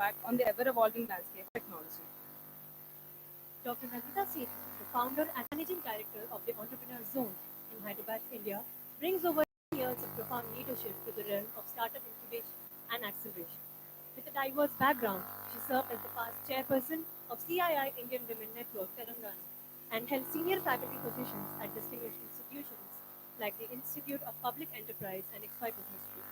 impact on the ever-evolving landscape of technology. Dr. Nandita Sethi, the founder and managing director of the Entrepreneur Zone in Hyderabad, India, brings over 10 years of profound leadership to the realm of startup incubation and acceleration. With a diverse background, she served as the past chairperson of CII-Indian Women Network, Telangana, and held senior faculty positions at distinguished institutions like the Institute of Public Enterprise and Ecficio.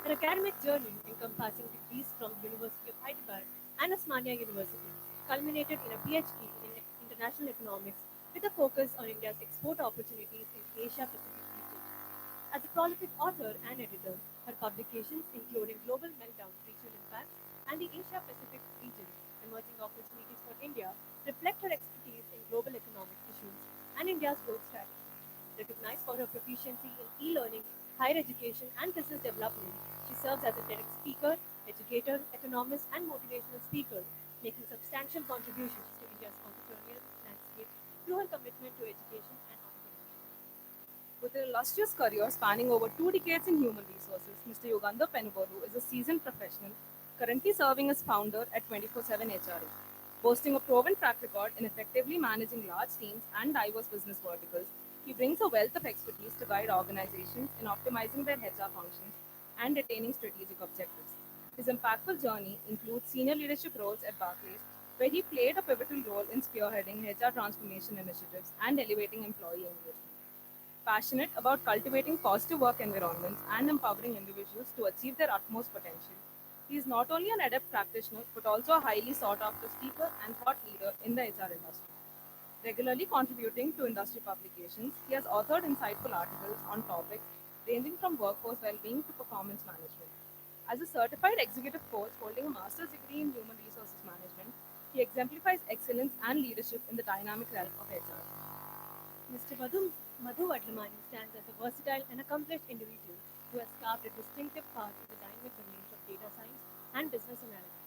Her academic journey, encompassing degrees from the University of Hyderabad and Osmania University, culminated in a PhD in international economics with a focus on India's export opportunities in the Asia-Pacific region. As a prolific author and editor, her publications, including Global Meltdown, Regional Impacts, and the Asia-Pacific region, Emerging Opportunities for India, reflect her expertise in global economic issues and India's growth strategy. Recognized for her proficiency in e-learning, higher education, and business development, she serves as a TEDx speaker, educator, economist, and motivational speaker, making substantial contributions to India's entrepreneurial landscape through her commitment to education and entrepreneurship. With an illustrious career spanning over 2 decades in human resources, Mr. Yugandhar Penubrolu is a seasoned professional, currently serving as founder at 24/7 HRA. Boasting a proven track record in effectively managing large teams and diverse business verticals, he brings a wealth of expertise to guide organizations in optimizing their HR functions and attaining strategic objectives. His impactful journey includes senior leadership roles at Barclays, where he played a pivotal role in spearheading HR transformation initiatives and elevating employee engagement. Passionate about cultivating positive work environments and empowering individuals to achieve their utmost potential, he is not only an adept practitioner but also a highly sought after speaker and thought leader in the HR industry. Regularly contributing to industry publications, he has authored insightful articles on topics ranging from workforce well-being to performance management. As a certified executive coach holding a master's degree in human resources management, he exemplifies excellence and leadership in the dynamic realm of HR. Mr. Madhu Vadlamani stands as a versatile and accomplished individual who has carved a distinctive path in the dynamic domains of data science and business analytics.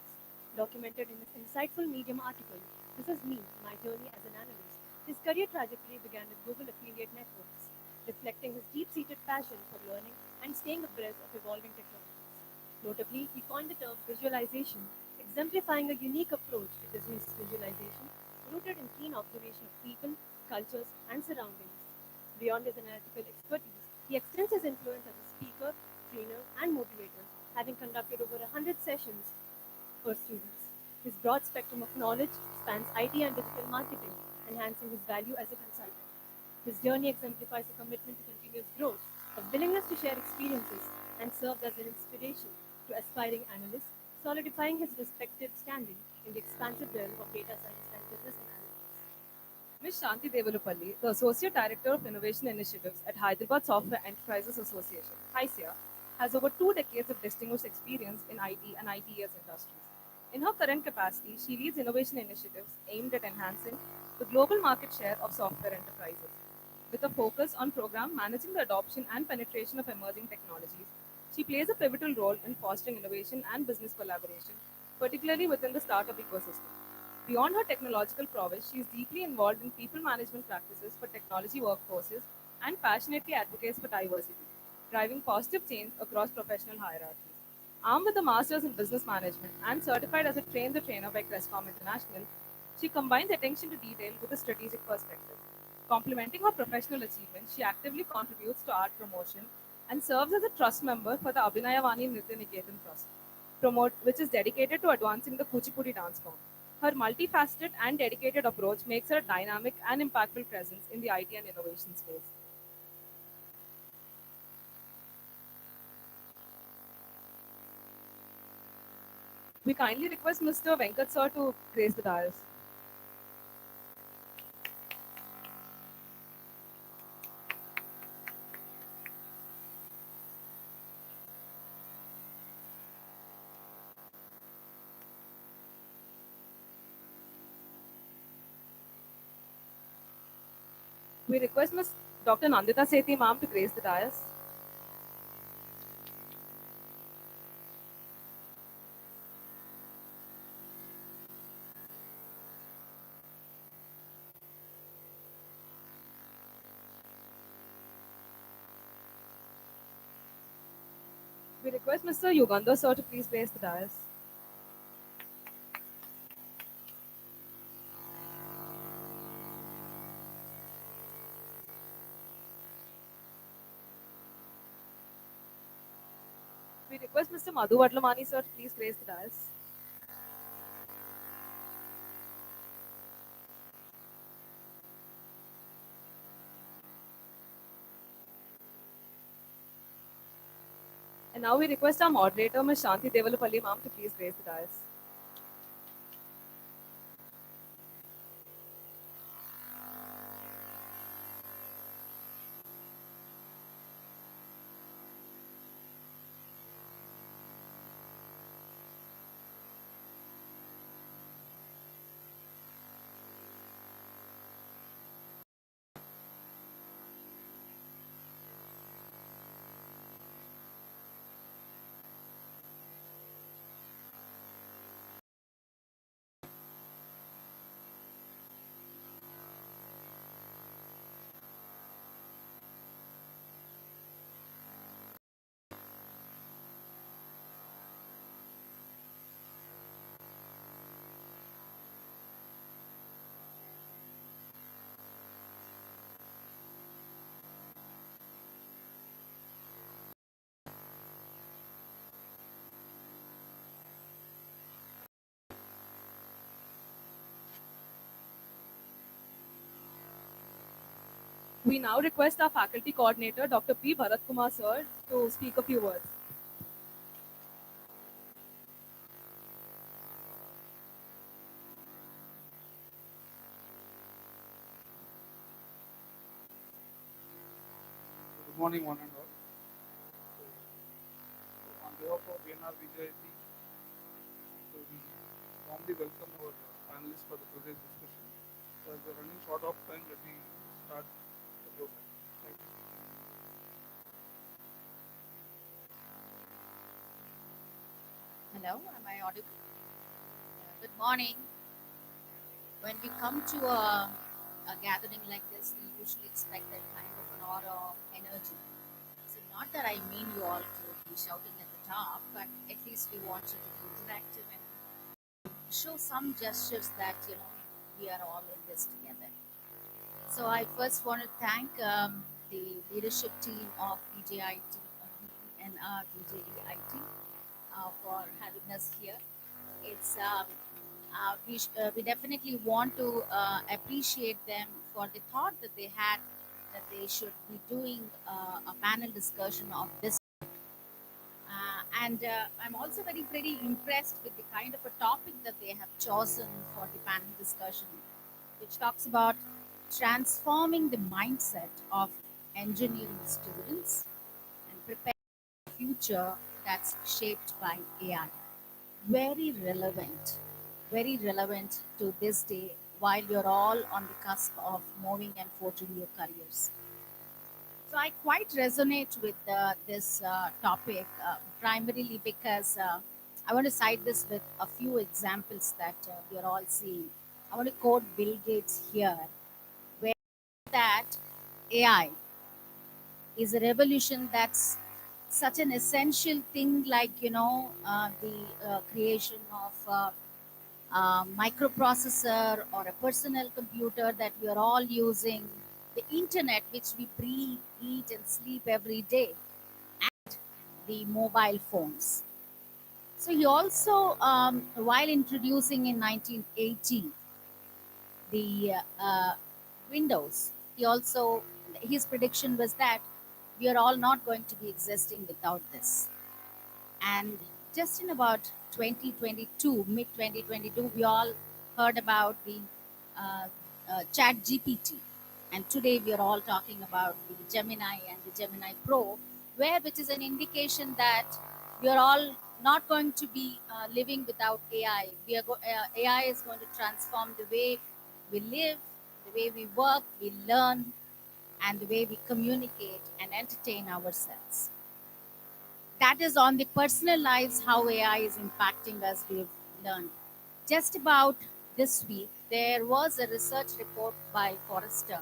Documented in his insightful Medium article, "This is Me, My Journey as an Analyst," his career trajectory began with Google Affiliate Networks, reflecting his deep-seated passion for learning and staying abreast of evolving technologies. Notably, he coined the term visualization, exemplifying a unique approach to business visualization rooted in keen observation of people, cultures, and surroundings. Beyond his analytical expertise, he extends his influence as a speaker, trainer, and motivator, having conducted over 100 sessions for students. His broad spectrum of knowledge spans IT and digital marketing, enhancing his value as a consultant. His journey exemplifies a commitment to continuous growth, a willingness to share experiences, and serves as an inspiration to aspiring analysts, solidifying his respected standing in the expansive realm of data science and business analytics. Ms. Shanti Devalupalli, the Associate Director of Innovation Initiatives at Hyderabad Software Enterprises Association, HISIA, has over 2 decades of distinguished experience in IT and ITES industries. In her current capacity, she leads innovation initiatives aimed at enhancing the global market share of software enterprises. With a focus on program managing the adoption and penetration of emerging technologies, she plays a pivotal role in fostering innovation and business collaboration, particularly within the startup ecosystem. Beyond her technological prowess, she is deeply involved in people management practices for technology workforces and passionately advocates for diversity, driving positive change across professional hierarchies. Armed with a master's in business management and certified as a train the trainer by Crestcom International, she combines attention to detail with a strategic perspective. Complementing her professional achievements, she actively contributes to art promotion and serves as a trust member for the Abhinayavani Nritya Niketan Trust, which is dedicated to advancing the Kuchipudi dance form. Her multifaceted and dedicated approach makes her a dynamic and impactful presence in the IT and innovation space. We kindly request Mr. Venkata sir to grace the dais. We request Ms. Dr. Nandita Sethi ma'am to grace the dais. We request Mr. Yugandhar sir to please grace the dais. request Mr. Madhu Vatlamani sir to please grace the dais. And now we request our moderator, Ms. Shanti Devalapalli ma'am, to please grace the dais. We now request our faculty coordinator, Dr. P. Bharat Kumar sir, to speak a few words. Good morning, one and all. On behalf of VNRVJIET, we warmly welcome our panelists for the today's discussion. So, as we are running short of time, let me start the program. Thank you. Hello, am I audible? Good morning. When we come to a gathering like this, we usually expect that kind of an aura of energy. So, not that I mean you all to be shouting at the top, but at least we want you to be interactive and show some gestures that we are all in this together. So, I first want to thank the leadership team of VJIT and VJIT for having us here. It's we definitely want to appreciate them for the thought that they had that they should be doing a panel discussion of this. And I'm also pretty impressed with the kind of a topic that they have chosen for the panel discussion, which talks about transforming the mindset of engineering students and preparing for a future that's shaped by AI. Very relevant to this day while you're all on the cusp of moving and forging your careers. So I quite resonate with this topic primarily because I want to cite this with a few examples that we are all seeing. I want to quote Bill Gates here, where that AI is a revolution that's such an essential thing, like the creation of microprocessor or a personal computer that we are all using, the internet which we breathe, eat, and sleep every day, and the mobile phones. So he also, while introducing in 1980 the Windows, he also, his prediction was that we are all not going to be existing without this. And just in about 2022, mid 2022, we all heard about the Chat GPT, and today we are all talking about the Gemini and the Gemini Pro, which is an indication that we are all not going to be living without AI. AI is going to transform the way we live, the way we work, we learn, and the way we communicate and entertain ourselves. That is on the personal lives, how AI is impacting us, we've learned. Just about this week, there was a research report by Forrester.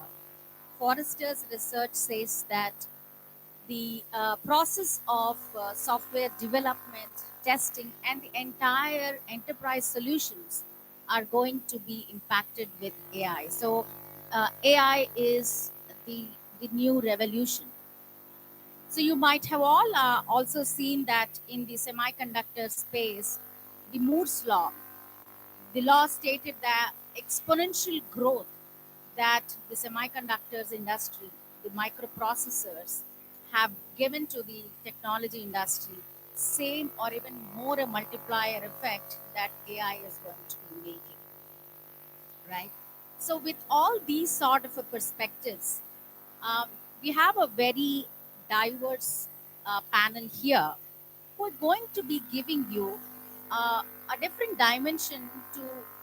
Forrester's research says that the process of software development, testing, and the entire enterprise solutions are going to be impacted with AI. So AI is the new revolution. So you might have all also seen that in the semiconductor space, the Moore's law, the law stated that exponential growth that the semiconductors industry, the microprocessors, have given to the technology industry, same or even more a multiplier effect that AI is going to be making, right? So, with all these sort of perspectives, um, we have a very diverse panel here who are going to be giving you a different dimension to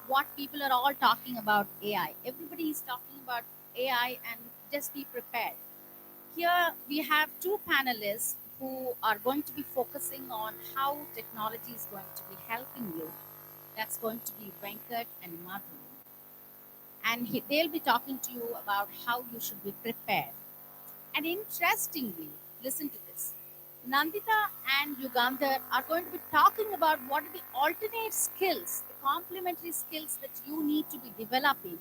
what people are all talking about AI. Everybody is talking about AI, and just be prepared. Here we have two panelists who are going to be focusing on how technology is going to be helping you. That's going to be Venkat and Madhu. And they'll be talking to you about how you should be prepared. And interestingly, listen to this. Nandita and Yugandhar are going to be talking about what are the alternate skills, the complementary skills that you need to be developing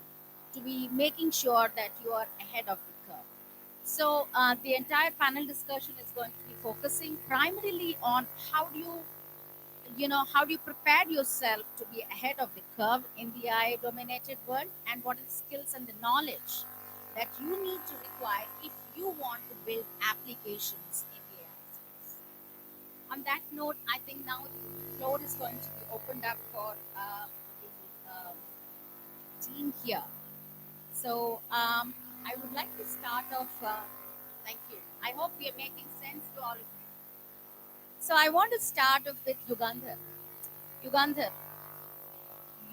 to be making sure that you are ahead of the curve. So, the entire panel discussion is going to be focusing primarily on how do you prepare yourself to be ahead of the curve in the AI dominated world, and what are the skills and the knowledge that you need to require if you want to build applications in the AI space. On that note, I think now the floor is going to be opened up for the team here. So I would like to start off. Thank you. I hope we are making sense to all of you. So I want to start off with Yugandhar. Yugandhar,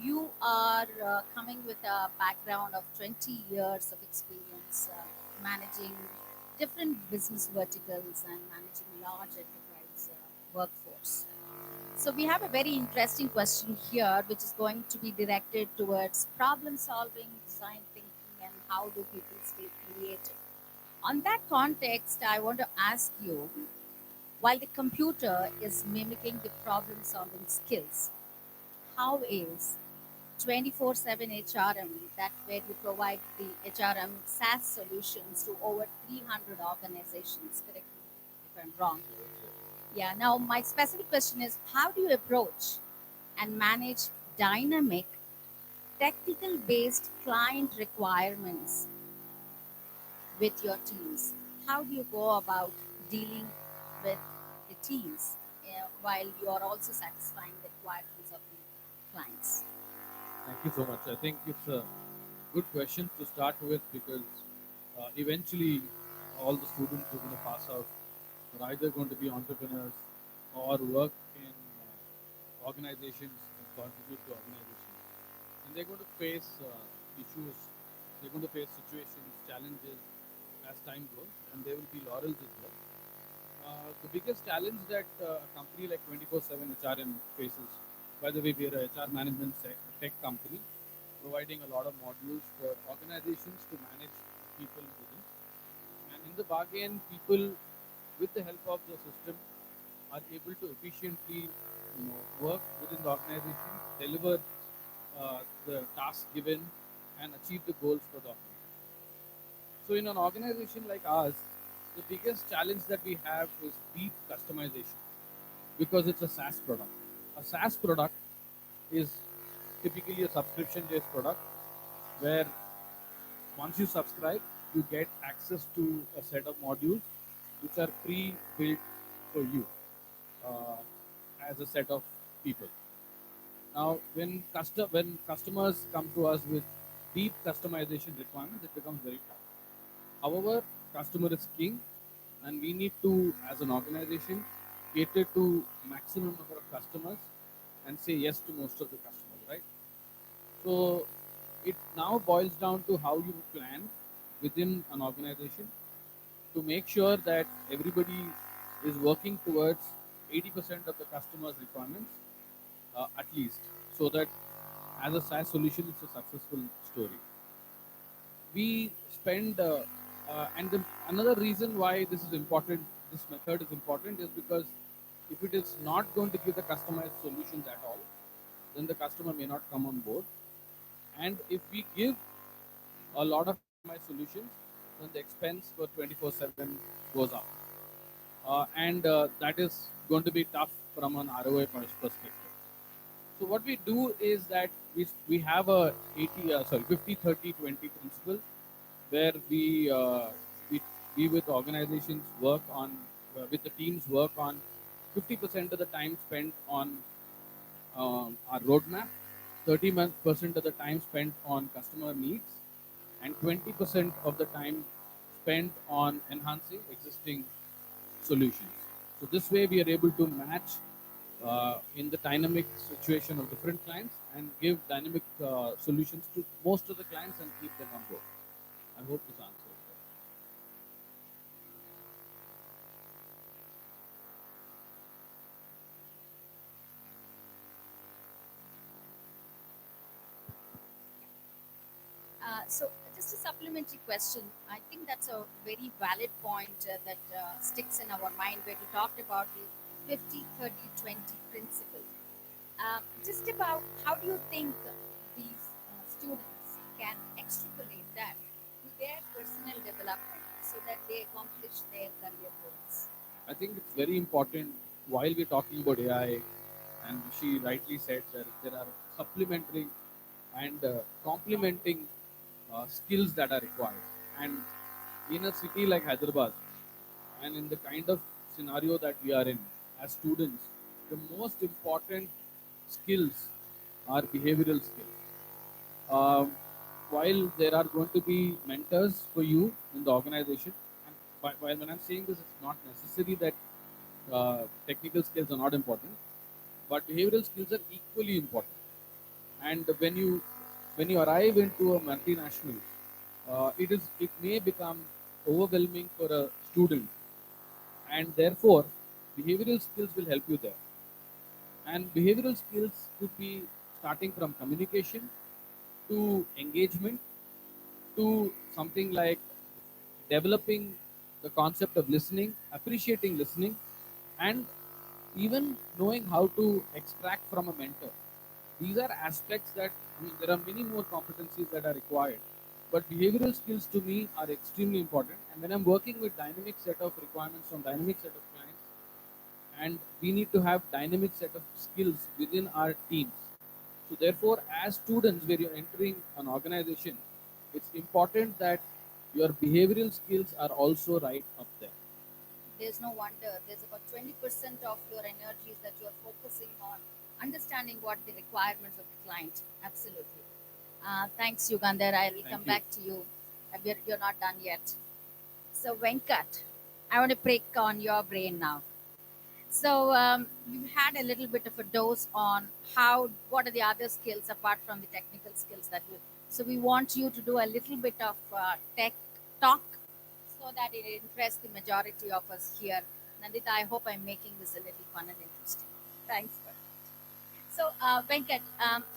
you are coming with a background of 20 years of experience managing different business verticals and managing large enterprise workforce. So we have a very interesting question here, which is going to be directed towards problem solving, design thinking, and how do people stay creative. On that context, I want to ask you, while the computer is mimicking the problem solving skills, how is 24/7 HRM, that where you provide the HRM SaaS solutions to over 300 organizations, correct me if I'm wrong. Yeah, now my specific question is, how do you approach and manage dynamic, technical based client requirements with your teams? How do you go about dealing with the teams while you are also satisfying the requirements of the clients? Thank you so much. I think it's a good question to start with because eventually all the students who are going to pass out are either going to be entrepreneurs or work in organizations and contribute to organizations. And they're going to face issues, they're going to face situations, challenges as time goes, and there will be laurels as well. The biggest challenge that a company like 24/7 HRM faces, by the way, we are a HR management tech company providing a lot of modules for organizations to manage people within. And in the bargain, people, with the help of the system, are able to efficiently work within the organization, deliver the task given, and achieve the goals for the organization. So in an organization like ours, the biggest challenge that we have is deep customization because it's a SaaS product. A SaaS product is typically a subscription-based product where once you subscribe, you get access to a set of modules which are pre-built for you as a set of people. Now, when customers come to us with deep customization requirements, it becomes very tough. However, customer is king, and we need to, as an organization, cater to maximum number of customers and say yes to most of the customers, right? So it now boils down to how you plan within an organization to make sure that everybody is working towards 80% of the customer's requirements at least, so that as a SaaS solution, it's a successful story. We spend, another reason why this is important, this method is important, is because if it is not going to give the customized solutions at all, then the customer may not come on board. And if we give a lot of customized solutions, then the expense for 24/7 goes up. and that is going to be tough from an ROI perspective. So what we do is that we have a 50-30-20 principle where we we with organizations work on with the teams work on 50% of the time spent on our roadmap, 30% of the time spent on customer needs, and 20% of the time spent on enhancing existing solutions. So this way we are able to match in the dynamic situation of different clients and give dynamic solutions to most of the clients and keep them on board. I hope this answers that. So just a supplementary question. I think that's a very valid point that sticks in our mind where you talked about the 50-30-20 principle. Just about how do you think these students can extrapolate that to their personal development so that they accomplish their career goals? I think it's very important while we're talking about AI, and she rightly said that there are supplementary and complementing skills that are required. And in a city like Hyderabad, and in the kind of scenario that we are in as students, the most important skills are behavioral skills. Um, while there are going to be mentors for you in the organization, and while when I'm saying this, it's not necessary that technical skills are not important, but behavioral skills are equally important. And when you arrive into a multinational, it may become overwhelming for a student, and therefore behavioral skills will help you there. And behavioral skills could be starting from communication to engagement to something like developing the concept of listening, appreciating listening, and even knowing how to extract from a mentor. These are aspects that, I mean, there are many more competencies that are required, but behavioral skills to me are extremely important. And when I'm working with dynamic set of requirements from dynamic set of clients, and we need to have dynamic set of skills within our teams. So therefore, as students, where you're entering an organization, it's important that your behavioral skills are also right up there. There's no wonder. There's about 20% of your energies that you're focusing on understanding what the requirements of the client. Absolutely. Thanks, Yugandhar. I will Thank come you. back to you. You're not done yet. So, Venkat, I want to prick on your brain now. So, we've had a little bit of a dose on what are the other skills apart from the technical skills that we. So, we want you to do a little bit of tech talk so that it interests the majority of us here. Nandita, I hope I'm making this a little fun and interesting. Thanks for that. So, Venkat,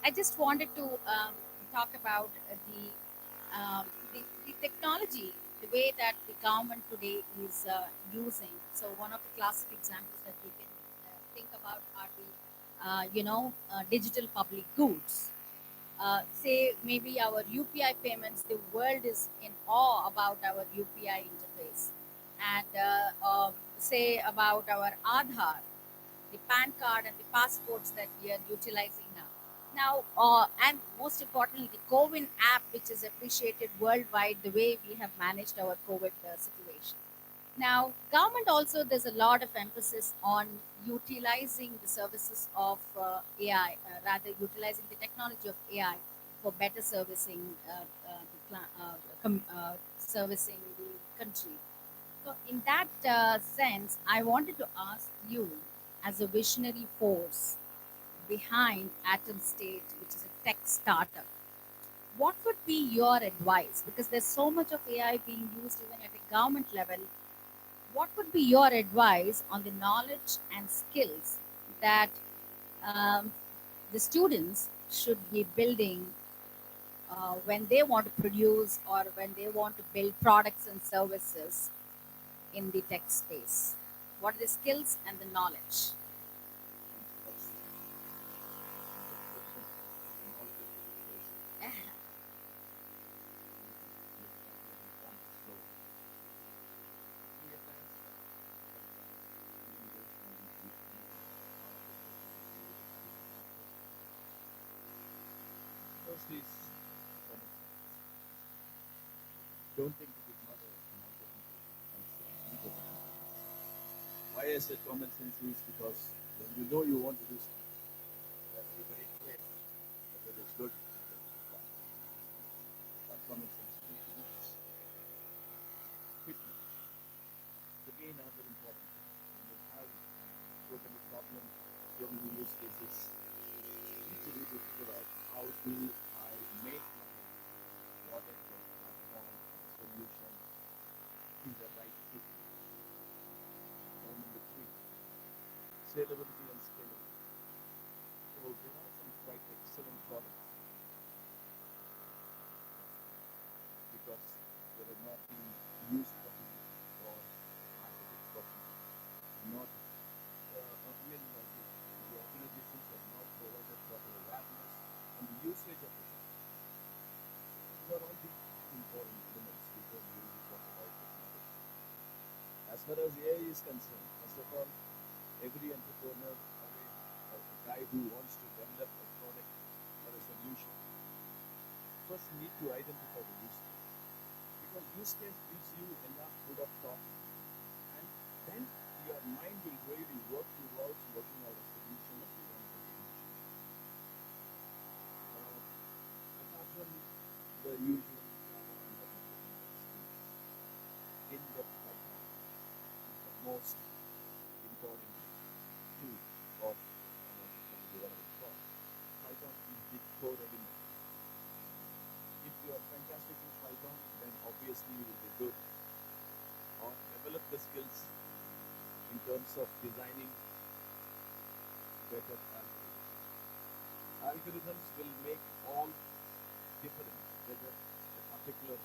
I just wanted to talk about the technology, the way that the government today is using. So, one of the classic examples that we can think about are the digital public goods. Say maybe our UPI payments, the world is in awe about our UPI interface, and say about our Aadhaar, the PAN card, and the passports that we are utilizing now. Now, and most importantly, the COVID app, which is appreciated worldwide, the way we have managed our COVID situation. Now, government also, there's a lot of emphasis on utilizing the services of AI, rather utilizing the technology of AI for better servicing the country. So, in that sense, I wanted to ask you, as a visionary force behind Atomstate, which is a tech startup, what would be your advice? Because there's so much of AI being used even at a government level. What would be your advice on the knowledge and skills that um, the students should be building when they want to produce or when they want to build products and services in the tech space? What are the skills and the knowledge? First is common sense. Don't think it is not a non-technical concept. Why I said common sense is because when you know you want to do something, you have to be very clear whether it's good or whether it's bad. What common sense is. Fitness. Again, another important thing. When you have so many problems, so many use cases, you need to really figure out how do I make my product or platform or solution in the right fit. And number three, scalability and scalability. So there are some quite excellent products because they are not being used properly or marketed properly. Not, the organizations have not provided proper awareness on the usage of the system. These are all the important elements before we really talk about technology. As far as AI is concerned, first of all, every entrepreneur or a guy who wants to develop a product or a solution first need to identify the use case. Because use case gives you enough food of thought, and then your mind will really work towards working out a solution of your own solution. Apart from the usual in-depth Python is the most important tool of technology, whatever it's called. Python is the core element. If you are fantastic in Python, then obviously you will be good. Or develop the skills in terms of designing better algorithms. Algorithms will make all difference whether a particular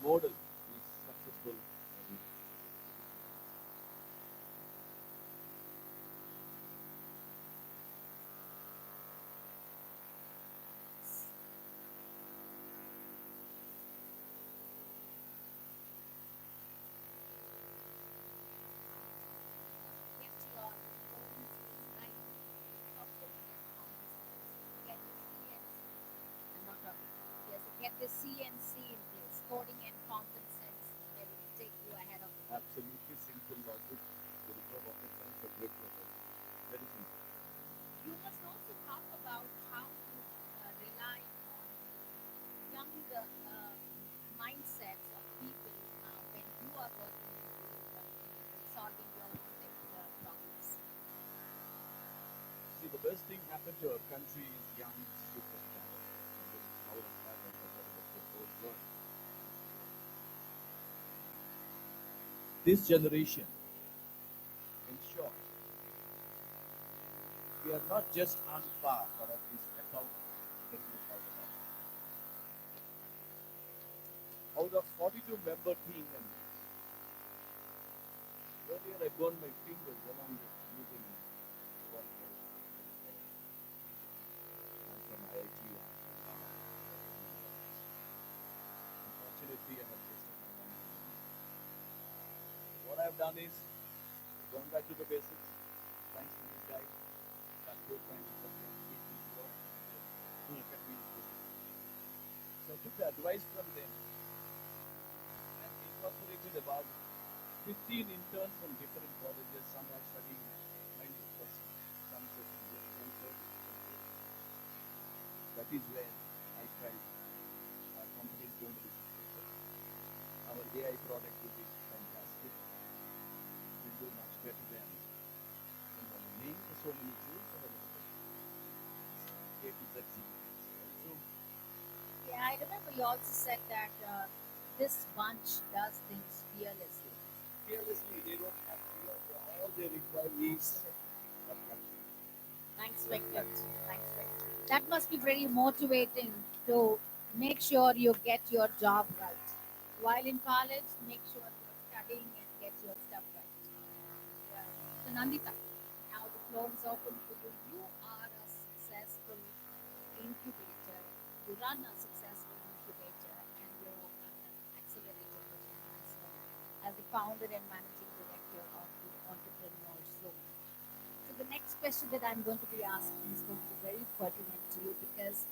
model is successful or not. Get your own right, software get the CNC. I'm not talking. Yes, get the CNC in place, coding and common sense will take you ahead of the curve. Absolutely simple logic. There is no rocket science or great rocket. Very simple. You must also talk about how to rely on young mindsets of people when you are working in solving your own technical problems. See, the best thing happened to our country is young, super talent. And there is power of talent available to the whole world. This generation, in short, we are not just on par, but at least above. There is no doubt about it. Out of 42-member team members, earlier I burned my fingers along with using one code. I'm from IIT, I'm from Ghana. Unfortunately, I have wasted my money. What I've done is gone back to the basics. Thanks to this guy, that good friend is okay. Look at me. So I took the advice from them and incorporated about 15 interns from different colleges. Some are studying, mind you, first some second year, some third year. That is where I felt our company is going to be successful. Our AI product will be fantastic. Will do much better than named so many tools available. A to Z CDs. So Yeah, I remember you also said that this bunch does things fearlessly. fearlessly, they don't have fear. All they require is reflection. Thanks, Venkat. Thanks, Venkat. That must be very motivating to make sure you get your job right. While in college, make sure you're studying and get your stuff right. Yeah. So, Nandita, now the floor is open for you. You are a successful incubator. You run a successful incubator and you're an accelerator program as well as the founder and managing director of the Entrepreneur Zone. So the next question that I'm going to be asking is going to be very pertinent to you because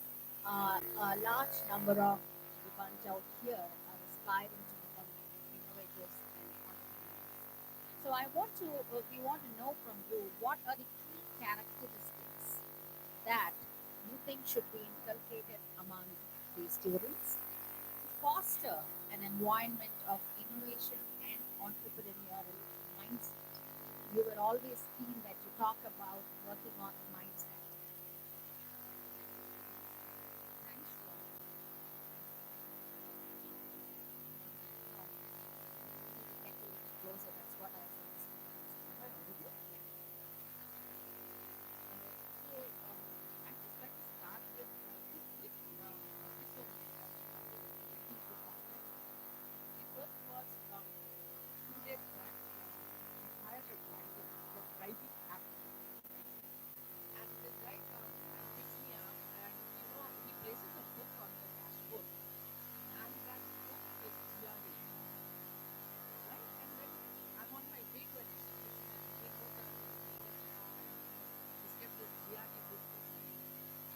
A large number of the bunch out here are aspiring to become innovators and entrepreneurs. So we want to know from you what are the key characteristics that you think should be inculcated among the students to foster an environment of innovation and entrepreneurial mindset. You were always keen that you talk about working on the mindset. Thanks. No, get a little closer. That's what I said. Am I audible? Yeah. So I'd just like to start with two quick episodes of technical content. The first was 2 days back. I hired a driver for driving app. And this guy comes and picks me up, and he places a book on the dashboard, and that book is GRE, right? And then I'm on my way to an institution, and he knows that I'm going to he's kept this GRE book for me.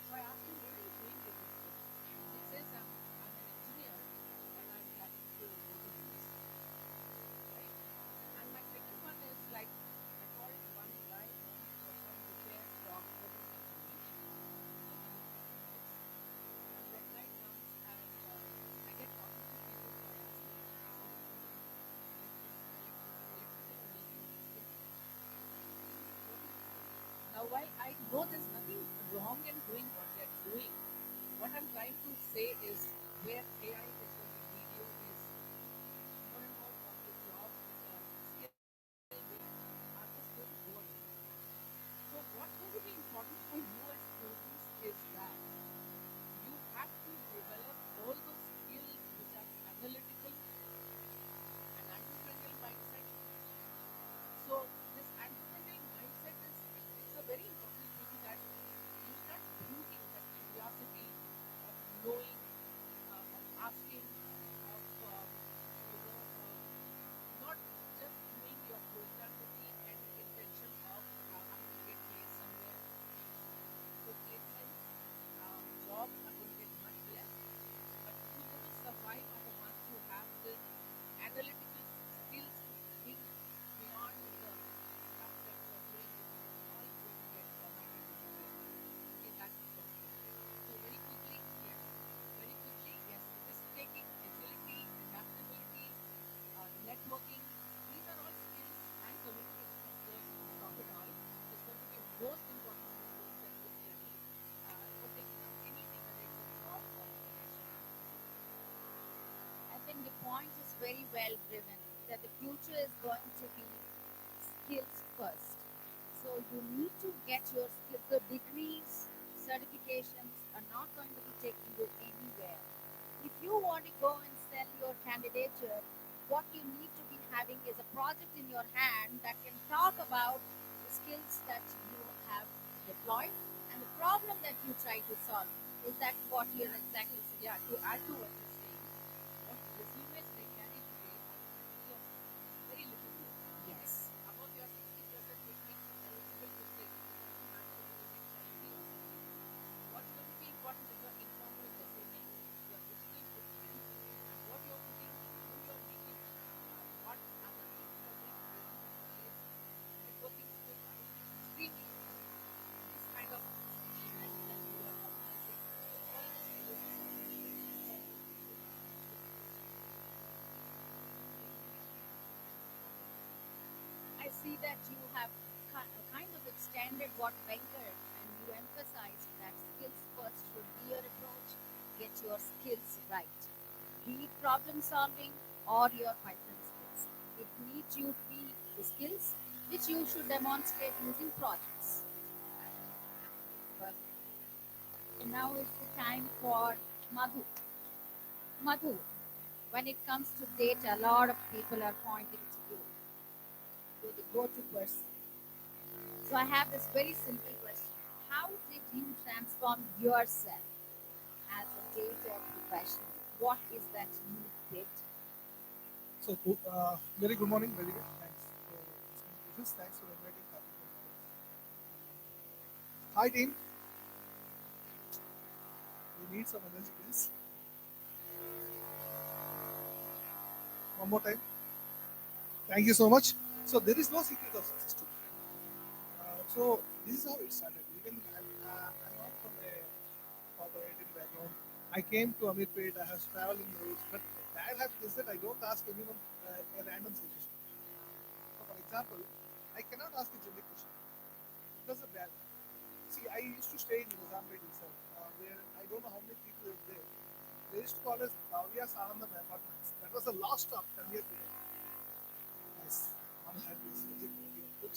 So I asked him, what are you doing with this book? He says, I'm an engineer, and I'm planning to go to US, right? And my second one is like, I called one guy home for some repair from home company. So he needs 2 minutes. And that guy comes, and I get talking to people by asking, what is the electrician what is it doing? Now, while I know there's nothing wrong in doing what they're doing, what I'm trying to say is where AI is going to lead you is more and more of the jobs which are skill based are just going to go away. So what's going to be important for you as students is that you have to develop all those skills which are analytical and entrepreneurial mindset. So this entrepreneurial mindset is it's a very important thing that you start thinking that curiosity of knowing, of asking, of not just doing your program with the end intention of I'm going to get placed somewhere. So placements, jobs are going to get much less, but who's going to survive are the ones who have the analytical skills to think beyond the stuff that you are doing, which is all going to get formatted into the okay, that's the first thing. So very quickly, yes, risk taking, agility, adaptability, networking, these are all skills and communication, of course, on top it all is going to be most important for students at this level for taking up anything, whether it's a job or a profession. I think the point is very well driven that the future is going to be skills first. So you need to get your skills. The degrees, certifications are not going to be taking you anywhere. If you want to go and sell your candidature, what you need to be having is a project in your hand that can talk about the skills that you have deployed and the problem that you try to solve. Is that what you're exactly saying? Yeah, to add to what you're saying, what resumes they carry today are actually of very little use. Yes. Above your 60%, which makes you eligible to sit, it doesn't matter whether you get 70 or 70. What's going to be important is your informal resume, your digital footprint, and what you're putting, who you're meeting, what other things you're doing to go on to purchase. Networking skills are going to be extremely important. This kind of events that you are organizing, all the skills are going to be very important. I see that you have kind of extended what Venkat and you emphasized that skills first should be your approach. Get your skills right. Be it problem solving or your Python skills. It needs you to be the skills which you should demonstrate using projects. Perfect. And now is the time for Madhu. Madhu, when it comes to data, a lot of people are pointing to you. You're the go-to person. So I have this very simple question. How did you transform yourself as a data professional? What is that you did? So, very good morning, very good. Thanks for listening to this. Thanks for inviting Karthik. Hi, team. We need some energy, please. One more time. Thank you so much. So there is no secret of success to me. So this is how it started. Even I'm not from a corporate background. I came to Amirpet. I have traveled in the roads, but the bad habit is that I don't ask anyone a random suggestion. So for example, I cannot ask a generic question. That's a bad habit. See, I used to stay in Mozambique itself, where I don't know how many people live there. They used to call us Bhavya Sanandam apartments. That was the last stop 10 years ago. Nice. I'm happy. Good.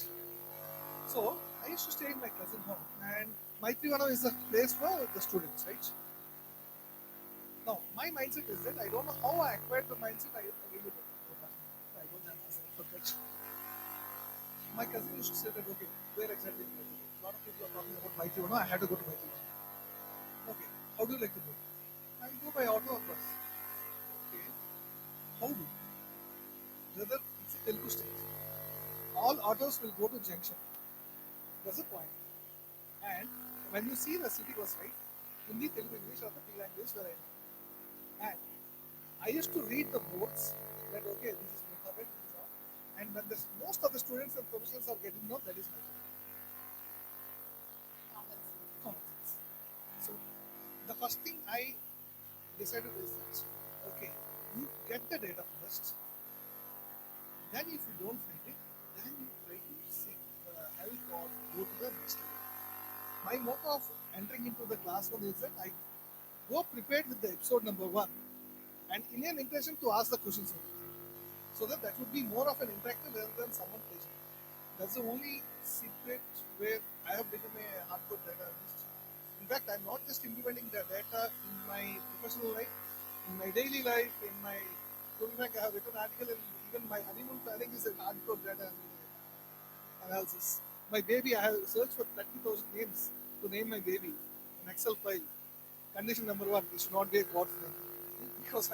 So I used to stay in my cousin home, and Maitrivana is a place for the students, right? Now, my mindset is that I don't know how I acquired the mindset. I really don't know. I don't have answer for that. My cousin used to say that, okay, where exactly in Maitrivana? A lot of people are talking about Maitrivana. I had to go to Maitrivana. Okay, how do you like to go? I go by auto or bus. Okay, how do? Whether it's a Telugu state. All autos will go to junction. That's the point. And when you see the city was right, Hindi, Telugu, English are the three languages where I know. And I used to read the boards that okay, this is Venkata, this is all. And when most of the students and professionals are getting know, that is my common sense. So the first thing I decided is that okay, you get the data first. Then if you don't find it, then you try to seek help or go to the next level. My motto of entering into the classroom is that I go prepared with the episode number 1 and in an intention to ask the questions only. So that would be more of an interactive rather than someone teaching. That's the only secret where I have become a hardcore data analyst. In fact, I'm not just implementing the data in my professional life, in my daily life, in my I have written an article and even my honeymoon planning is a hardcore data analysis. My baby, I have searched for 30,000 names to name my baby. An Excel file. Condition number 1, it should not be a God's name. Because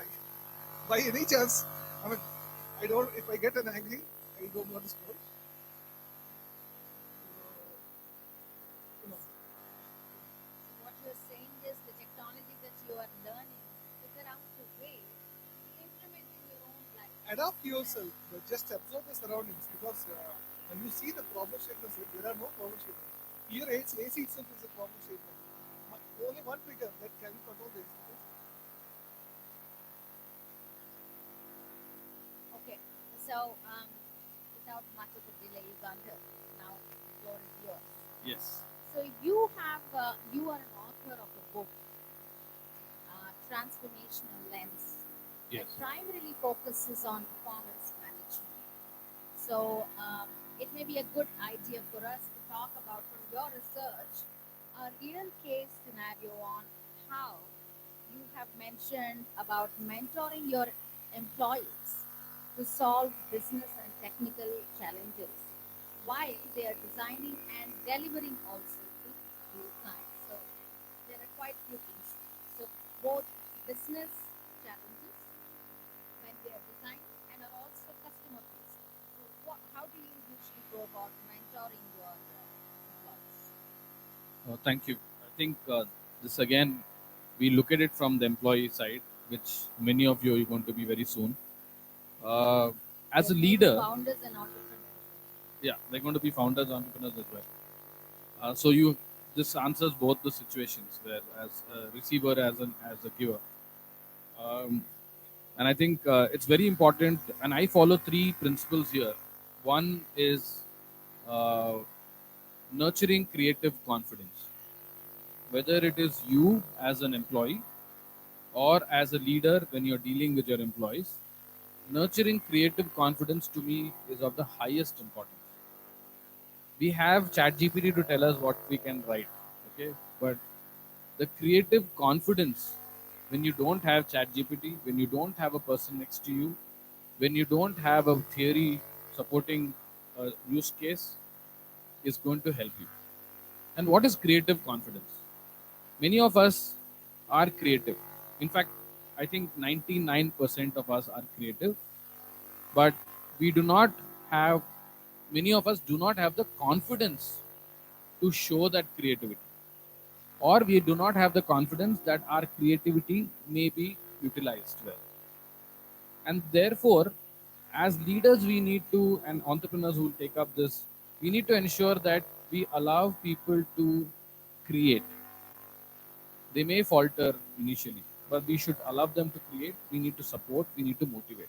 by any chance, I don't, if I get an angry, I don't want to scold. What you're saying is the technology that you are learning, figure out a way to implement in your own life. Adapt yourself, just observe the surroundings because when you see the problem statements, there are no problem statements. Here, AC itself is a problem statement. Only one trigger that can you control the AC. Okay, so without much of a delay, Yugandhar, now the floor is yours. Yes. So you have you are an author of a book, Transformational Lens, Yes. that primarily focuses on performance management. So it may be a good idea for us to talk about from your research a real case scenario on how you have mentioned about mentoring your employees to solve business and technical challenges while they are designing and delivering also to your clients. So there are quite few things. So both business challenges when they are designing and are also customer facing. So how do you usually go about mentoring your employees? Thank you. I think this again, we look at it from the employee side, which many of you are going to be very soon. As a They're maybe leader, founders and entrepreneurs. yeah, they're going to be founders, entrepreneurs as well. So you, this answers both the situations, where as a receiver, as a giver. And I think it's very important. And I follow 3 principles here. One is uh, nurturing creative confidence. Whether it is you as an employee or as a leader when you're dealing with your employees, nurturing creative confidence to me is of the highest importance. We have ChatGPT to tell us what we can write, okay? But the creative confidence, when you don't have ChatGPT, when you don't have a person next to you, when you don't have a theory supporting a use case, is going to help you. And what is creative confidence? Many of us are creative. In fact, I think 99% of us are creative, but we do not have, many of us do not have the confidence to show that creativity. or we do not have the confidence that our creativity may be utilized well. And therefore, as leaders, we need to, and entrepreneurs who will take up this, we need to ensure that we allow people to create. They may falter initially, but we should allow them to create. We need to support, we need to motivate.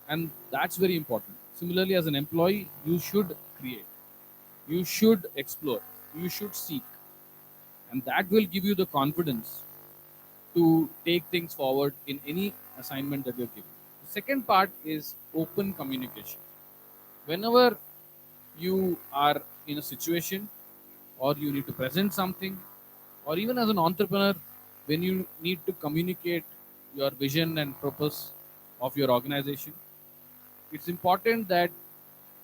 And that's very important. Similarly, as an employee, you should create, you should explore, you should seek, and that will give you the confidence to take things forward in any assignment that you're given. The second part is open communication. Whenever you are in a situation or you need to present something, or even as an entrepreneur, when you need to communicate your vision and purpose of your organization, it's important that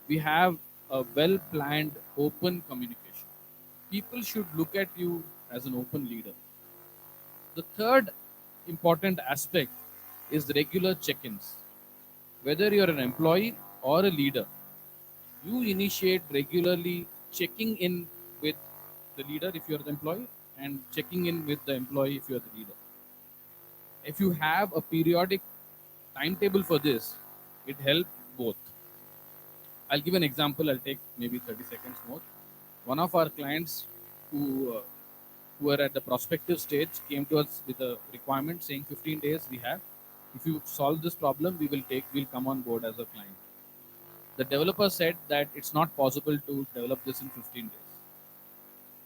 we have a well planned open communication. People should look at you as an open leader. The third important aspect is regular check ins. Whether you're an employee or a leader, you initiate regularly checking in with the leader if you're the employee, and checking in with the employee if you're the leader. If you have a periodic timetable for this, it helps both. I'll give an example. I'll take maybe 30 seconds more. One of our clients who who are at the prospective stage came to us with a requirement saying 15 days we have. If you solve this problem, we'll come on board as a client. The developer said that it's not possible to develop this in 15 days.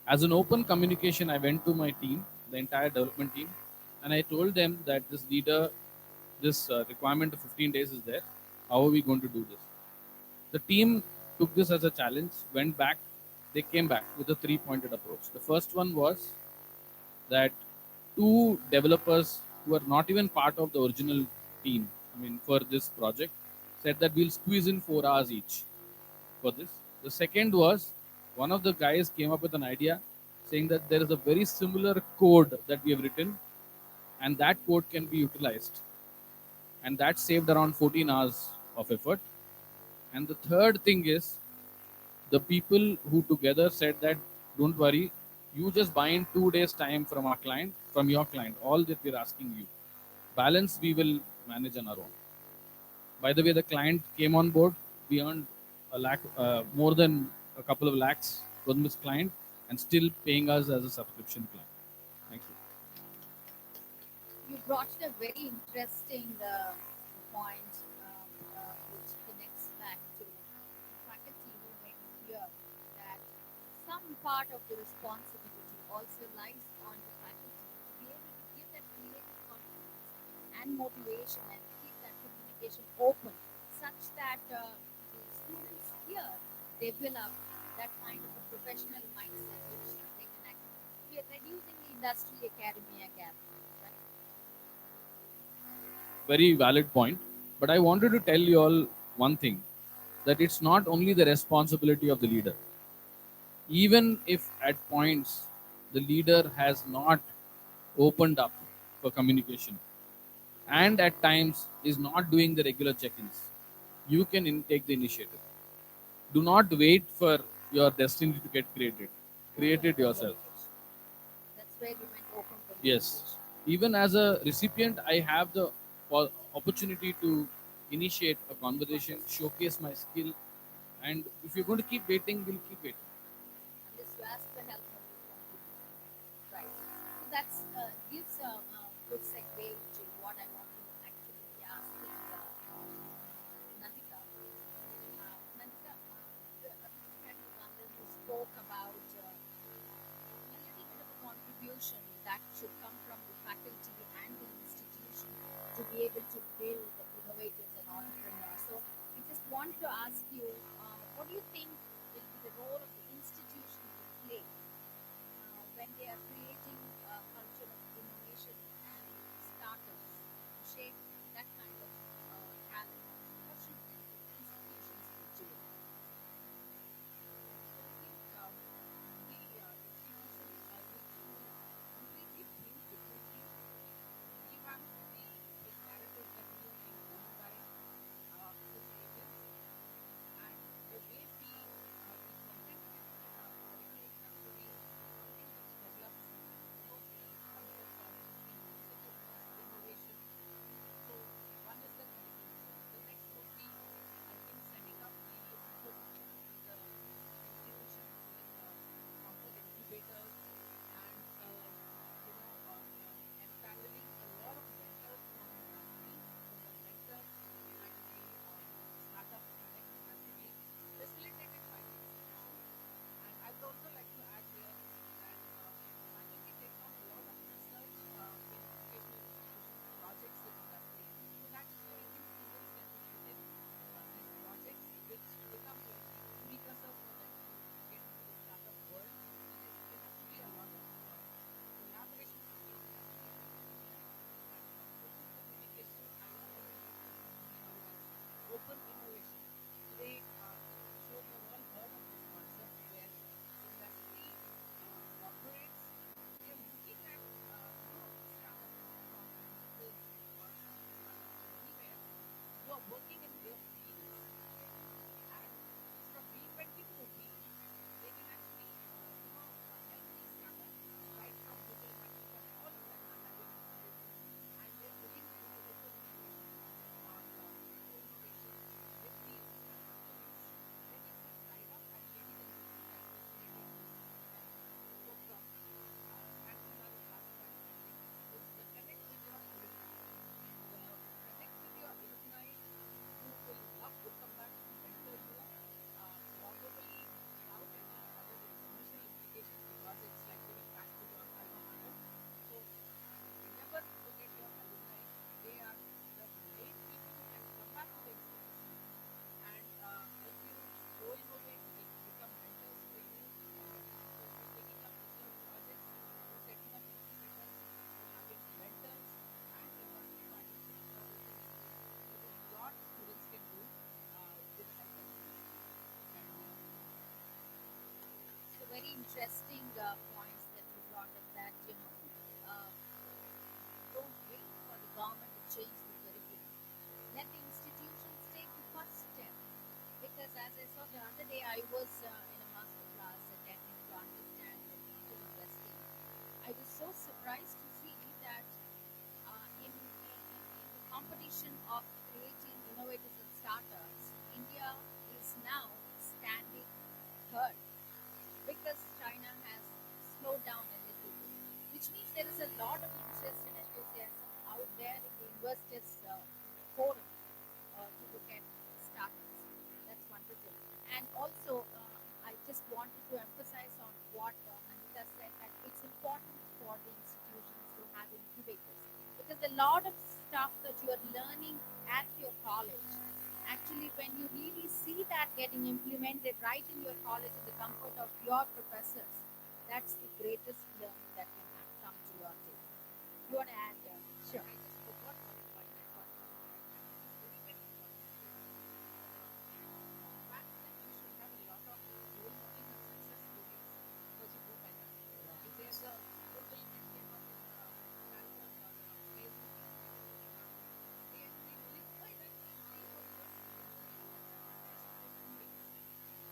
As an open communication, I went to my team, the entire development team, and I told them that this requirement of 15 days is there. How are we going to do this? The team took this as a challenge, went back, they came back with a three-pointed approach. The first one was that two developers who are not even part of the original team, for this project, said that we'll squeeze in 4 hours each for this. The second was one of the guys came up with an idea saying that there is a very similar code that we have written, and that code can be utilized. And that saved around 14 hours of effort. And the third thing is the people who together said that don't worry, you just buy in 2 days time from our client, from your client, all that we're asking you. Balance we will manage on our own. By the way, the client came on board. We earned more than a couple of lakhs from this client, and still paying us as a subscription client. Thank you. You brought in a very interesting point, which connects back to the faculty who made it clear that some part of the responsibility also lies on the faculty to be able to give that creative confidence and motivation and keep that communication open, such that the students here develop that kind of a professional mindset which they can actually. We are reducing the industry academia gap, right? Very valid point. But I wanted to tell you all one thing, that it's not only the responsibility of the leader. Even if at points the leader has not opened up for communication, and at times is not doing the regular check-ins, you can take the initiative. Do not wait for your destiny to get created. Create it yourself. That's where you meant open communication. Yes. Even as a recipient, I have the opportunity to initiate a conversation, showcase my skill, and if you're going to keep waiting, we'll keep waiting. Unless you ask for help from the right. So that's gives a good segue to what I want to actually be asking Nandita. Nandita, this is kind of London who spoke about a little bit of a contribution that should come from the faculty and the institution to be able to build innovators and entrepreneurs. So we just wanted to ask you, what do you think will be the role of the institution to play when they are creating a culture of innovation and startups to shape that kind of talent? What should the institutions be doing? So I think the institutions are completely built differently. We have the narratives that we have been owned by facilitators, and the way the content is set up, curriculum has to be something which develops working in their fields. Okay? And instead of reinventing the wheel, they can actually, help these startups right from Google, Microsoft, all of them are having incubators, and they're putting open innovation or co-innovation with these companies, getting them tied up and getting them to like this Canadian quote from Canada last time, I think, is the connect with your alumni. Connect with your alumni who will love to come back to mentor you, probably without any other commercial implications because it's like giving back to your alma mater. So never forget your alumni. They are the main people who can come back to the institution and help you co-innovate, become mentors for you, for taking up research projects, for setting up incubators, for having mentors, and for providing services. It is what students can do with the help of these. And So very interesting points that you brought up, that don't wait for the government to change the curriculum. Let the institutions take the first step. Because as I saw the other day, I was in a master class attending to understand the future investing. I was so surprised to see that in the competition of creating innovators and startups, India is now standing third, because China has slowed down a little bit, which means there is a lot of interest and enthusiasm out there in the investors forum to look at startups. That's wonderful. And also, I just wanted to emphasize on what Nandita said, that it's important for the institutions to have incubators, because a lot of stuff that you are learning at your college, actually when you really see that getting implemented right in your college in the comfort of your professors, that's the greatest learning that can come to your table. You want to add? Sure. I just forgot one point I thought of, right? And this is very, very important to the fact that you should have a lot of role models and success stories because you go by that. If there's a Google that came up in Stanford or Facebook, they live by that and see how good is doing.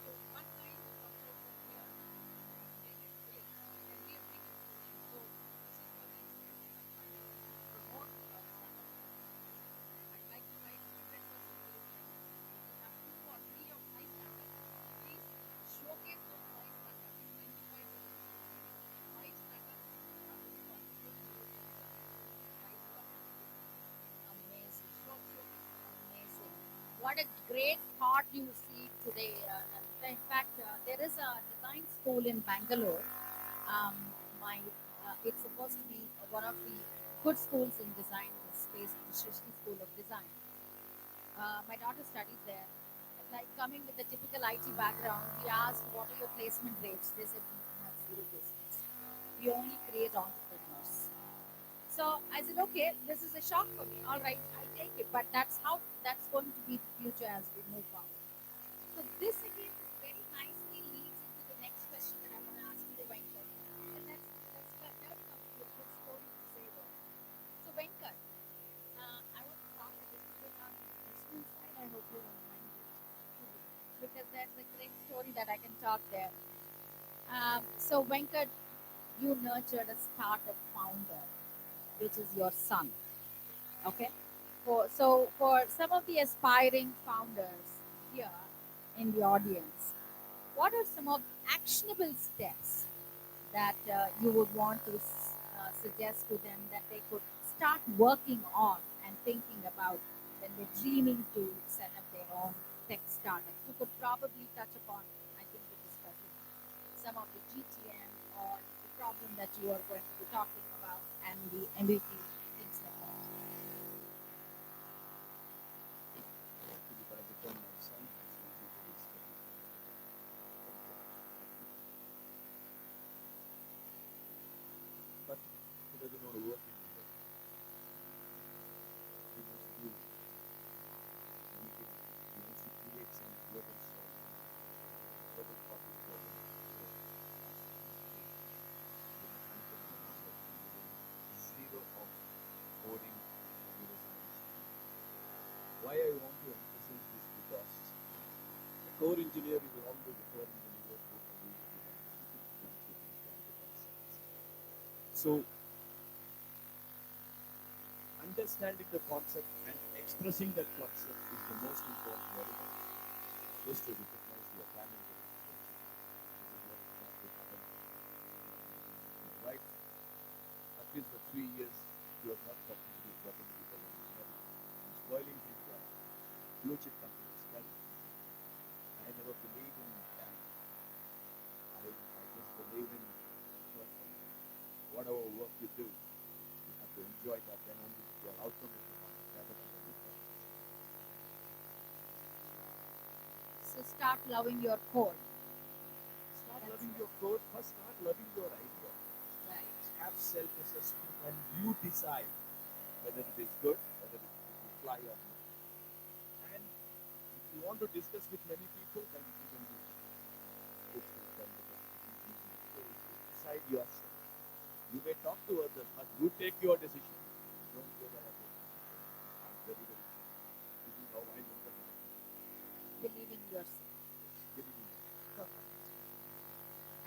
So one guy who comes out from here and made it big can be a big inspiration. So this is what the institutions are trying to promote startups. I'd like to write 100% solution. If you have 2 or 3 or 5 startups, please showcase those 5 startups. 95% showcase 5 startups are going to contribute millions of price to our institution. Amazing. Showcase. Amazing. What a great thought you see today. In fact, there is a design school in Bangalore. It's supposed to be one of the good schools in design space, the Srishti School of Design. My daughter studies there. It's like coming with a typical IT background. We asked, what are your placement rates? They said, we have 0 placements. We only create entrepreneurs. So I said, okay, this is a shock for me. All right, I take it. But that's going to be the future as we move forward. So this again very nicely leads into the next question that I want to ask you, Venkat. And let's come to a good story to say there. So Venkat, I want to talk a little bit on the school side. I hope you don't mind it, because there's a great story that I can talk there. So Venkat, you nurtured a startup founder, which is your son. Okay. For some of the aspiring founders here in the audience, what are some of actionable steps that you would want to suggest to them that they could start working on and thinking about when they're dreaming to set up their own tech startup? You could probably touch upon, I think, the discussion, some of the GTM or the problem that you are going to be talking about and the MVP, things like that. Actually, by the time my son has completed his studies, but he doesn't want to work in India. He wants to do anything. He wants to create some global story, global problem solving. So last year, the mechanical engineering was zero of why I want to emphasize this, because the core engineer is always the core engineer who concepts. So understanding the concept and expressing that concept is the most important element, just to recognize your talent. This is what exactly happened. Right? At least for 3 years, you are not talking to people and spoiling his blue chip companies' career. I never believed in that. I just believe in whatever work you do, you have to enjoy that, and only your outcome is the one rather than the result. So start loving your code. Start loving your code, first start loving your idea. Right. Have self-assessment and you decide whether it is good, whether it will fly or not. And if you want to discuss with many people, then even you put this down the ground. So you decide yourself. You may talk to others, but you take your decision. Don't go by others. I'm very, very sure. This is how I look at it. Believe in yourself. Believe in yourself. Perfect.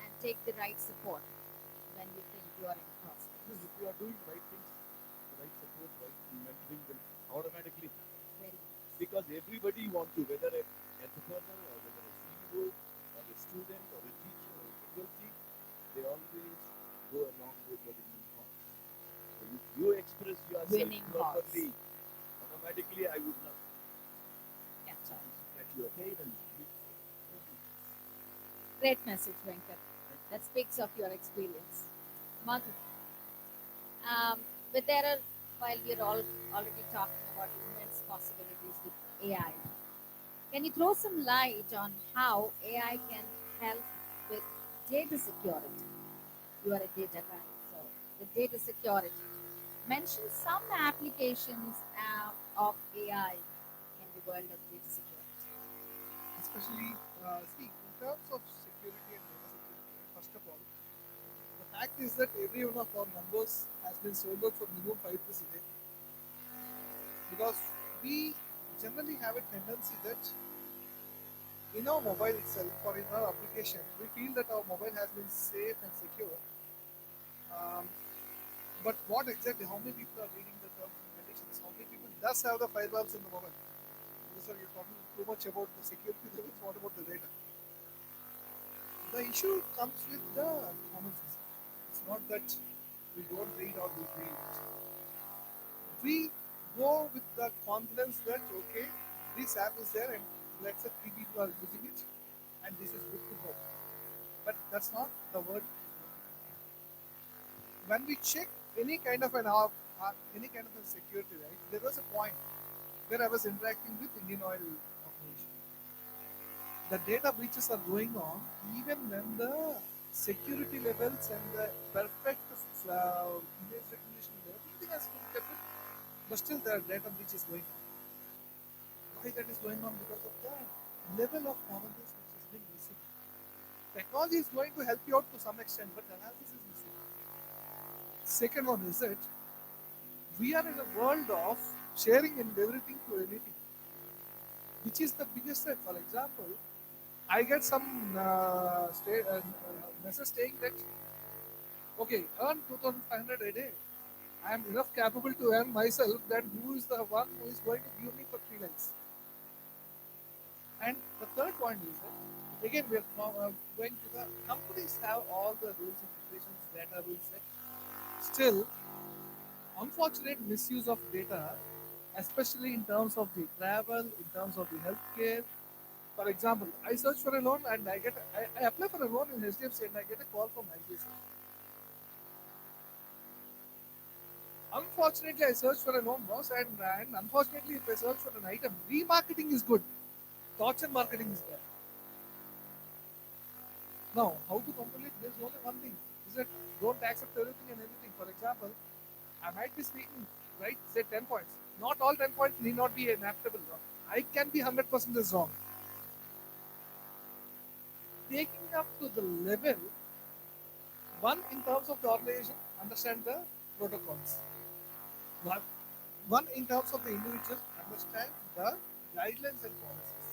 And take the right support when you think you are in process. Because if you are doing right things, the right support, right mentoring will automatically happen. Very nice. Because everybody wants to, whether an entrepreneur or whether a CEO or a student or a teacher or a faculty, they always go along with the winning horse. So if you express yourself Winning properly, automatically I would not Catch on. catch your tail and Great message, Venkat. That speaks of your experience. Madhu, but there are, while we're all already talking about immense possibilities with AI, can you throw some light on how AI can help with data security? You are a data guy, so with data security, mention some applications of AI in the world of data security. Especially, see, in terms of security and data security, first of all, the fact is that every one of our numbers has been sold out for minimum 5 days a day. Because we generally have a tendency that in our mobile itself or in our application, we feel that our mobile has been safe and secure. But what exactly, how many people are reading the terms and conditions? How many people does have the firewalls in the mobile? So you're talking too much about the security levels, what about the data? The issue comes with the common sense. It's not that we don't read or we read. We go with the confidence that, okay, this app is there and let's say 3 people are using it and this is good to go. But that's not the word. When we check any kind of an app, any kind of a security, right, there was a point where I was interacting with Indian Oil Corporation. The data breaches are going on even when the security levels and the perfect image recognition, everything has been kept, but still the data breach is going on. Why that is going on? Because of the level of confidence which has been missing. Technology is going to help you out to some extent, but analysis is missing. Second one is that we are in a world of sharing and everything to anything, which is the biggest threat. For example, I get some message saying that, okay, earn 2,500 a day. I am enough capable to earn myself, then who is the one who is going to give me for 3 lines? And the third point is that, again, we are going to the companies have all the rules and regulations, data rules set. Still, unfortunate misuse of data, especially in terms of the travel, in terms of the healthcare. For example, I search for a loan and I apply for a loan in HDFC and I get a call from ISD'. Unfortunately, I search for a loan, boss, and unfortunately, if I search for an item, remarketing is good, torture marketing is bad. Now, how to control it? There's only one thing: is that don't accept everything and anything. For example, I might be speaking, right, say 10 points. Not all 10 points need not be an acceptable wrong. I can be 100% wrong. Taking up to the level, one in terms of the organization, understand the protocols. One in terms of the individual, understand the guidelines and policies.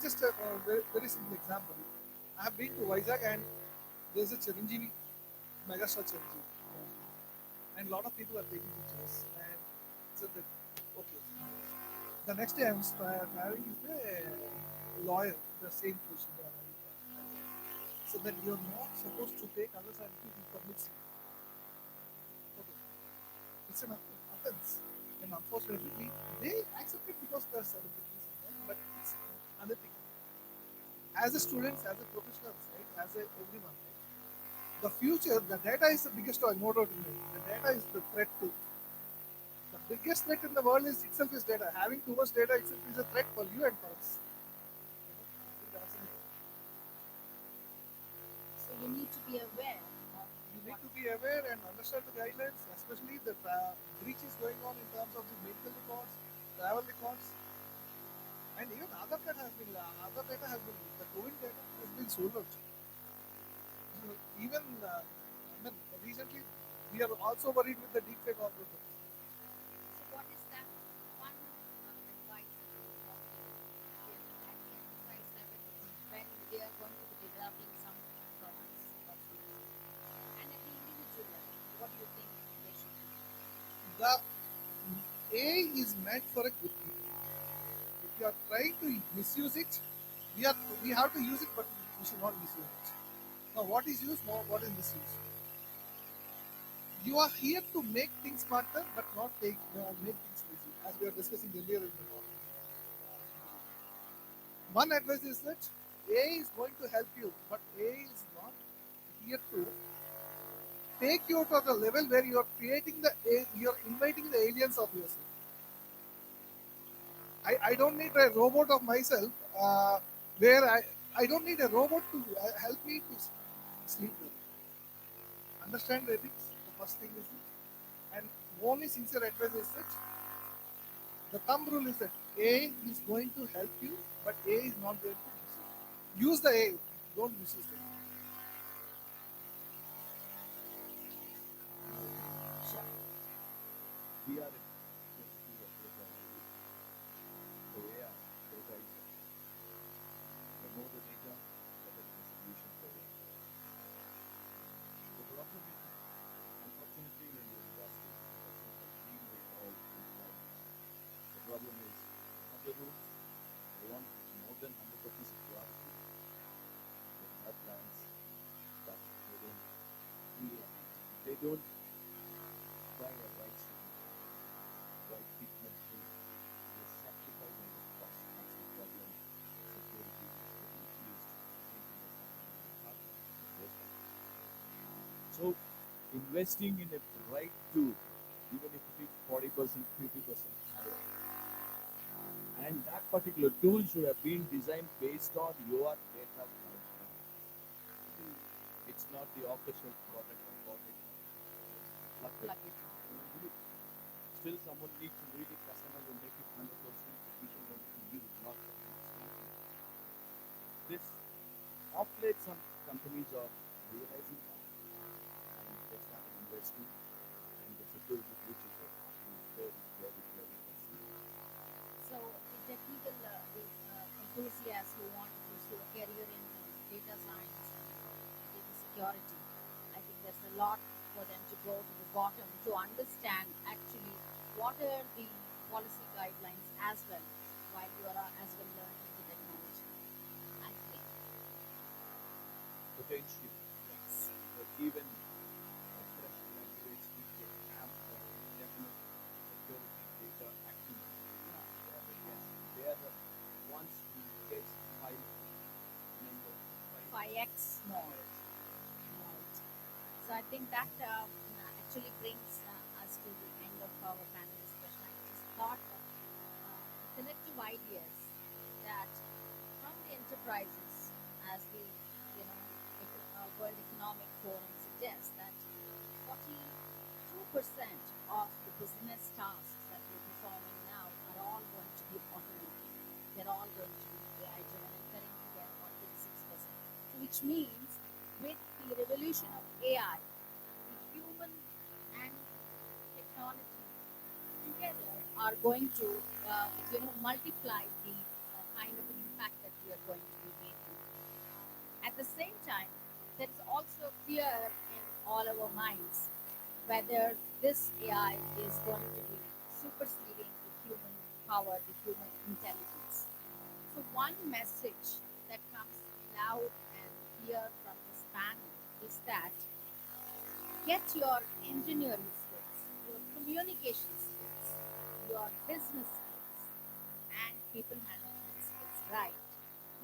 Just a very simple example. I have been to Vizag and there's a Chiranjeevi, megastar Chiranjeevi, and a lot of people are taking pictures. And said that, okay, the next day I'm traveling with a lawyer, the same person. So that you're not supposed to take others until he permits you. Okay, it's an offense. And unfortunately, they accept it because they're celebrities and all, but it's unethical. As a students, as a professionals, right, as a everyone, right, the future, the data is the biggest no doubt in it. The data is the threat too. The biggest threat in the world is itself is data. Having too much data itself is a threat for you and for us. So you need to be aware of You need to be aware and understand the guidelines, especially the breaches going on in terms of the medical records, travel records, and even other data has been the COVID data has been sold out. Even recently we are also worried with the deepfake algorithms. So, what is that one advice that you would want to give at the enterprise level when they are going to be developing some products or solutions? And at the individual level, what do you think they should do? The AI is meant for a good thing. If you are trying to misuse it, we have to use it, but we should not misuse it. Now, what is used, what is misused? You are here to make things smarter, but not make things lazy, as we were discussing earlier in the morning. One advice is that AI is going to help you, but AI is not here to take you to the level where you are you're inviting the aliens of yourself. I don't need a robot of myself where I don't need a robot to help me to sleep well. Understand the ethics? The first thing is it. And only sincere advice is that the thumb rule is that A is going to help you, but A is not going to misuse. Use the A, don't misuse the A. So, we are in basically a data analysis. So, yeah, data is the more the data, the better the solution for it. The problem is, unfortunately, in the industry, it doesn't deal with all these problems. The problem is, they have the rules, they want more than 100% security, they have plans, but they don't buy a right solution, right treatment tool. They sacrifice on the cost. That's the problem. Security is getting used. Same thing is happening in the hardware and the software. So, investing in a right tool, even if it is 40%, 50% higher, and that particular tool should have been designed based on your data collection. It's not the off-the-shelf product or product. Plug it. Still, someone needs to really customize and make it 100% efficient and to use, not starting. This, of late, some companies are realizing that, and they started investing, and the security breaches are happening very, very, very fast. So, the technical enthusiasts who want to pursue a career in data science and data security, I think there's a lot for them to go to the bottom to understand actually what are the policy guidelines as well while you are as well learning the technology. I think Potentially, yes. but even fresh graduates, if they have definite security data acumen, they are the ones who get 5x more. Right. So I think that actually brings us to the end of our panel discussion. I just thought of collective ideas that from the enterprises, as the World Economic Forum suggests that 42% of the business tasks that we're performing now are all going to be automated. They're all going to be AI driven, and currently they're about 36%. So which means with the revolution of AI, the human and technology together are going to, multiply the kind of an impact that we are going to be making. At the same time, there is also fear in all our minds whether this AI is going to be superseding the human power, the human intelligence. So, one message that comes loud and clear from this panel is that get your engineering skills, your communication skills, your business skills, and people management skills right.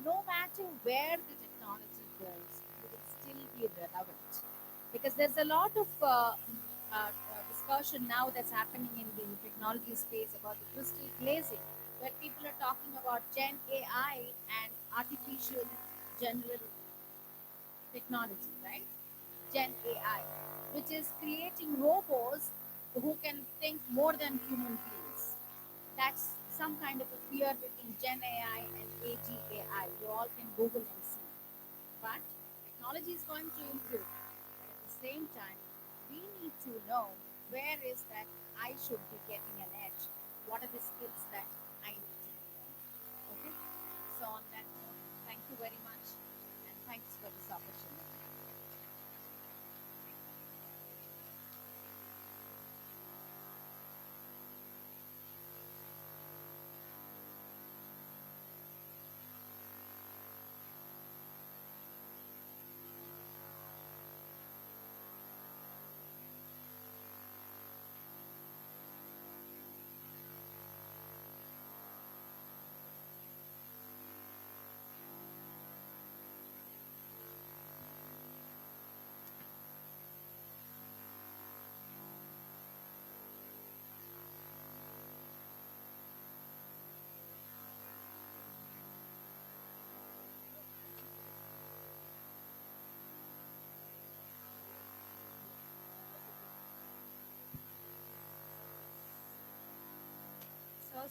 No matter where the technology goes, you will still be relevant. Because there's a lot of discussion now that's happening in the technology space about the crystal glazing, where people are talking about Gen AI and artificial general technology, right? Gen AI, which is creating robots who can think more than human beings. That's some kind of a fear between Gen AI and AG AI. You all can Google and see. But technology is going to improve. But at the same time, we need to know where is that I should be getting an edge. What are the skills that I need to learn? Okay. So on that note, thank you very much, and thanks for this opportunity.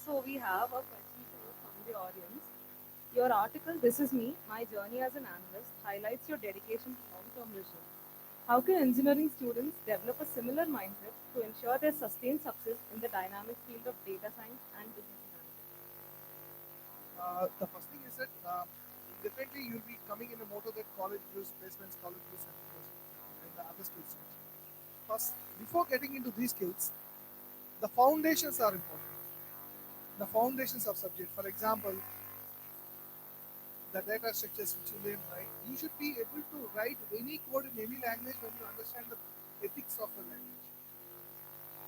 So we have a question for you from the audience. Your article, This Is Me, My Journey as an Analyst, highlights your dedication to long-term vision. How can engineering students develop a similar mindset to ensure their sustained success in the dynamic field of data science and business analytics? The first thing is that definitely you'll be coming in a motto that college gives placements, college gives and the other skills. First, before getting into these skills, the foundations are important. The foundations of subject. For example, the data structures which you learn, right? You should be able to write any code in any language when you understand the ethics of the language.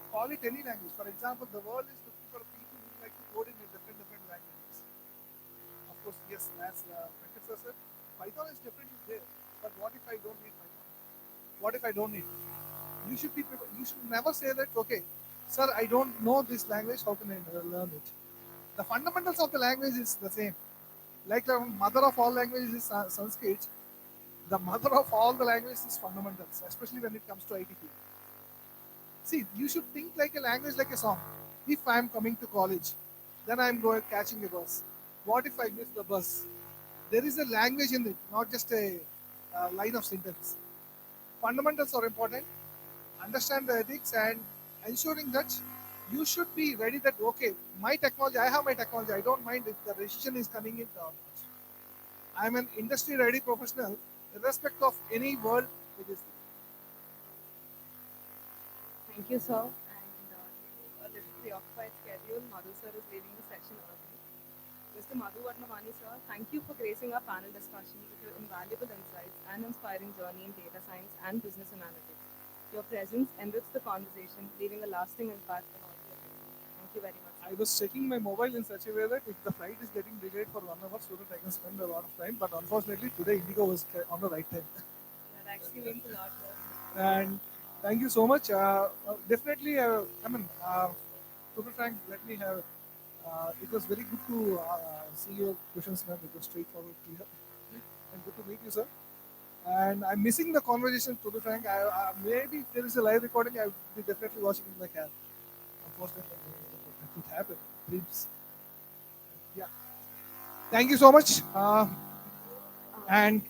Call it any language. For example, the world is looking for people who like to code in different languages. Of course, yes, as Venkata said, Python is definitely there. But what if I don't need Python? What if I don't need it? You should be prepared. You should never say that, okay, sir, I don't know this language, how can I learn it? The fundamentals of the language is the same. Like the mother of all languages is Sanskrit, the mother of all the languages is fundamentals, especially when it comes to IT field. See, you should think like a language, like a song. If I am coming to college, then I am going catching a bus. What if I miss the bus? There is a language in it, not just a line of sentence. Fundamentals are important. Understand the ethics and ensuring that you should be ready that, okay, my technology, I have my technology. I don't mind if the decision is coming in or not. I am an industry ready professional, irrespective of any world it is. Thank you, sir. And due to a little preoccupied schedule, Madhu sir is leaving the session early. Mr. Madhu Varnamani, sir, thank you for gracing our panel discussion with your invaluable insights and inspiring journey in data science and business analytics. Your presence enriched the conversation, leaving a lasting impact on all of us. Thank you very much. I was checking my mobile in such a way that if the flight is getting delayed for 1 hour, so that I can spend a lot of time. But unfortunately, today Indigo was on the right time. That actually means a lot, sir. And thank you so much. Definitely, to be frank, let me have. It was very good to see your questions, ma'am. It was straightforward, clear, and good to meet you, sir. And I'm missing the conversation. To be frank, maybe if there is a live recording, I will be definitely watching in my cab. Unfortunately, that could happen. Dreams. Yeah. Thank you so much. And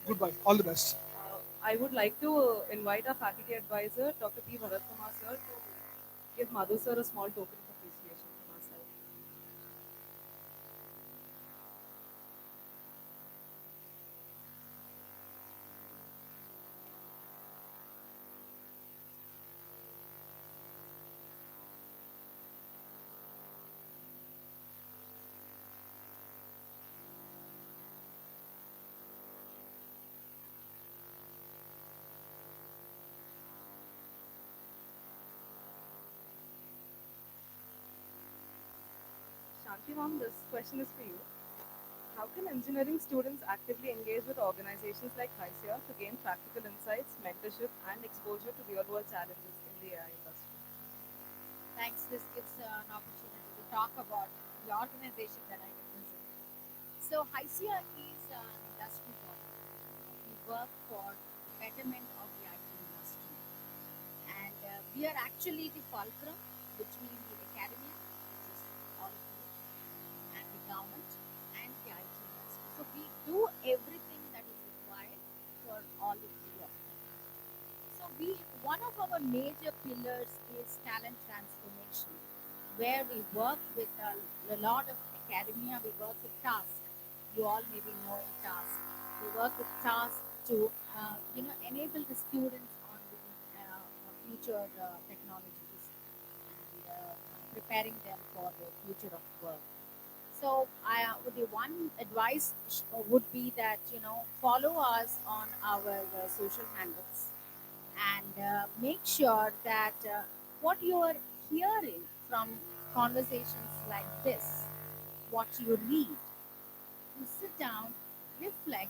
goodbye. All the best. I would like to invite our faculty advisor, Dr. P. Bharat Kumar, sir, to give Madhu sir a small token of appreciation. Shanti ma'am, this question is for you. How can engineering students actively engage with organizations like HISIA to gain practical insights, mentorship, and exposure to real-world challenges in the AI industry? Thanks. This gives an opportunity to talk about the organization that I represent. So, HISIA is an industry body. We work for the betterment of the IT industry. And we are actually the fulcrum between the academia, which is all of you, and the government and the IT industry. So, we do everything that is required for all the three of them. So one of our major pillars is talent transformation, where we work with a lot of academia. We work with task. You all maybe know task. We work with task to enable the students on the future technologies and preparing them for the future of work. So the one advice would be that follow us on our social handles and make sure that what you are hearing from conversations like this, what you read, you sit down, reflect,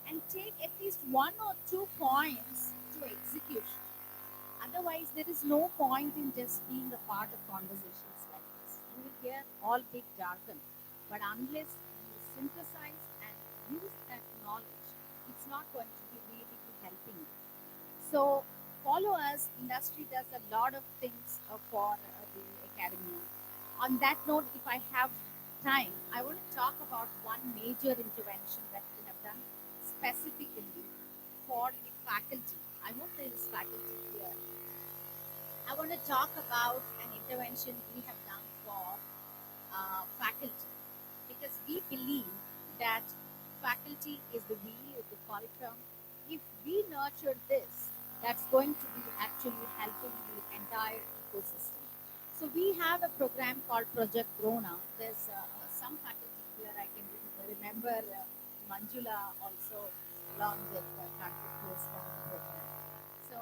and take at least 1 or 2 points to execution. Otherwise, there is no point in just being a part of conversations like this. You will hear all big jargon, but unless you synthesize and use that knowledge, it's not going to be really helping you. So follow us. Industry does a lot of things for the academy. On that note, if I have time, I want to talk about one major intervention that we have done specifically for the faculty. I know there is faculty here. I want to talk about an intervention we have done for faculty, because we believe that faculty is the wheel, is the fulcrum. If we nurture this, that's going to be actually helping the entire ecosystem. So we have a program called Project Drona. There's some faculty here. I can remember Manjula also, along with Karthik, who is from the program. So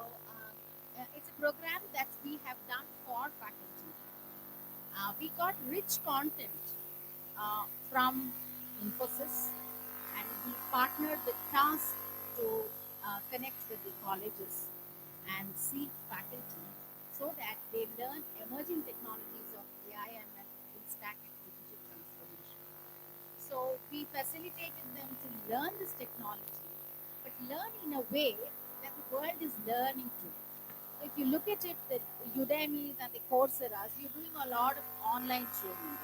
it's a program that we have done for faculty. We got rich content from Infosys, and we partnered with Task to connect with the colleges and seek faculty so that they learn emerging technologies of AI and full stack and digital transformation. So we facilitated them to learn this technology, but learn in a way that the world is learning today. So if you look at it, the Udemy's and the Coursera's, you're doing a lot of online training.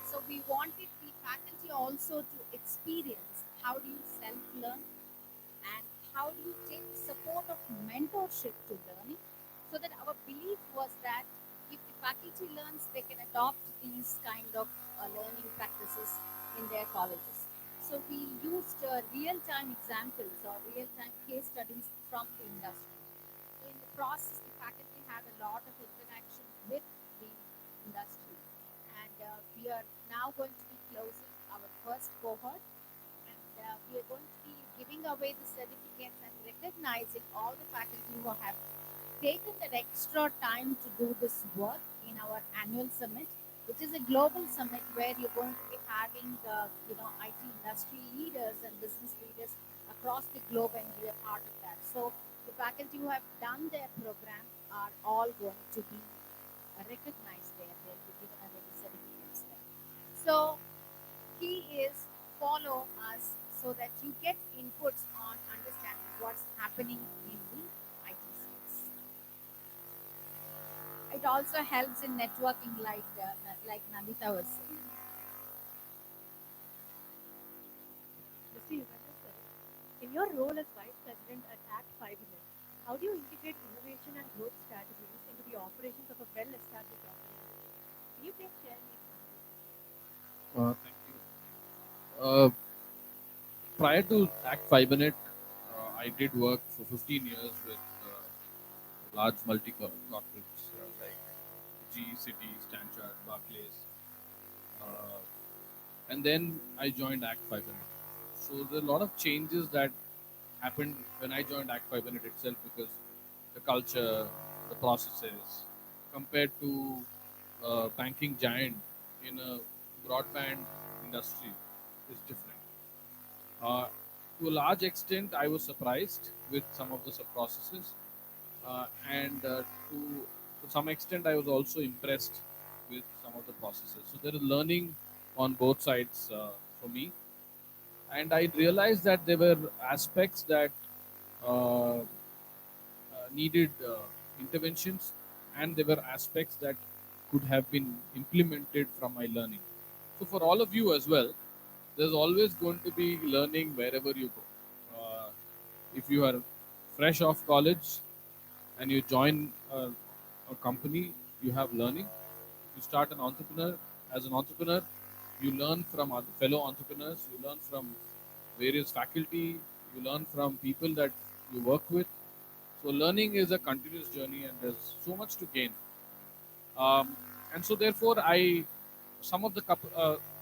So we wanted the faculty also to experience how do you self-learn and how do you take support of mentorship to learning, so that our belief was that if the faculty learns, they can adopt these kind of learning practices in their colleges. So we used real-time examples or real-time case studies from the industry. So in the process, the faculty had a lot of interaction with the industry, and we are now going to be closing our first cohort, and we are going to be giving away the certificates and recognizing all the faculty who have taken that extra time to do this work in our annual summit, which is a global summit where you're going to be having IT industry leaders and business leaders across the globe and be a part of that. So the faculty who have done their program are all going to be recognized there. They'll be given away the certificates there. So key is follow us so that you get inputs on understanding what's happening in the IT space. It also helps in networking, like Nandita was saying. Mr. Yugandhar sir, in your role as Vice President at FIBERNET, how do you integrate innovation and growth strategies into the operations of a well-established organization? Can you please share an example? Thank you. Prior to FIBERNET, I did work for 15 years with large multi-corporates like GE, City, Stanchart, Barclays. And then I joined FIBERNET. So there are a lot of changes that happened when I joined FIBERNET itself, because the culture, the processes, compared to banking giant in a broadband industry is different. To a large extent, I was surprised with some of the sub processes, and to some extent, I was also impressed with some of the processes. So there is learning on both sides for me, and I realized that there were aspects that needed interventions, and there were aspects that could have been implemented from my learning. So for all of you as well, there's always going to be learning wherever you go. If you are fresh off college and you join a company, you have learning. If you start an entrepreneur, as an entrepreneur, you learn from other fellow entrepreneurs, you learn from various faculty, you learn from people that you work with. So learning is a continuous journey, and there's so much to gain. And so therefore, some of the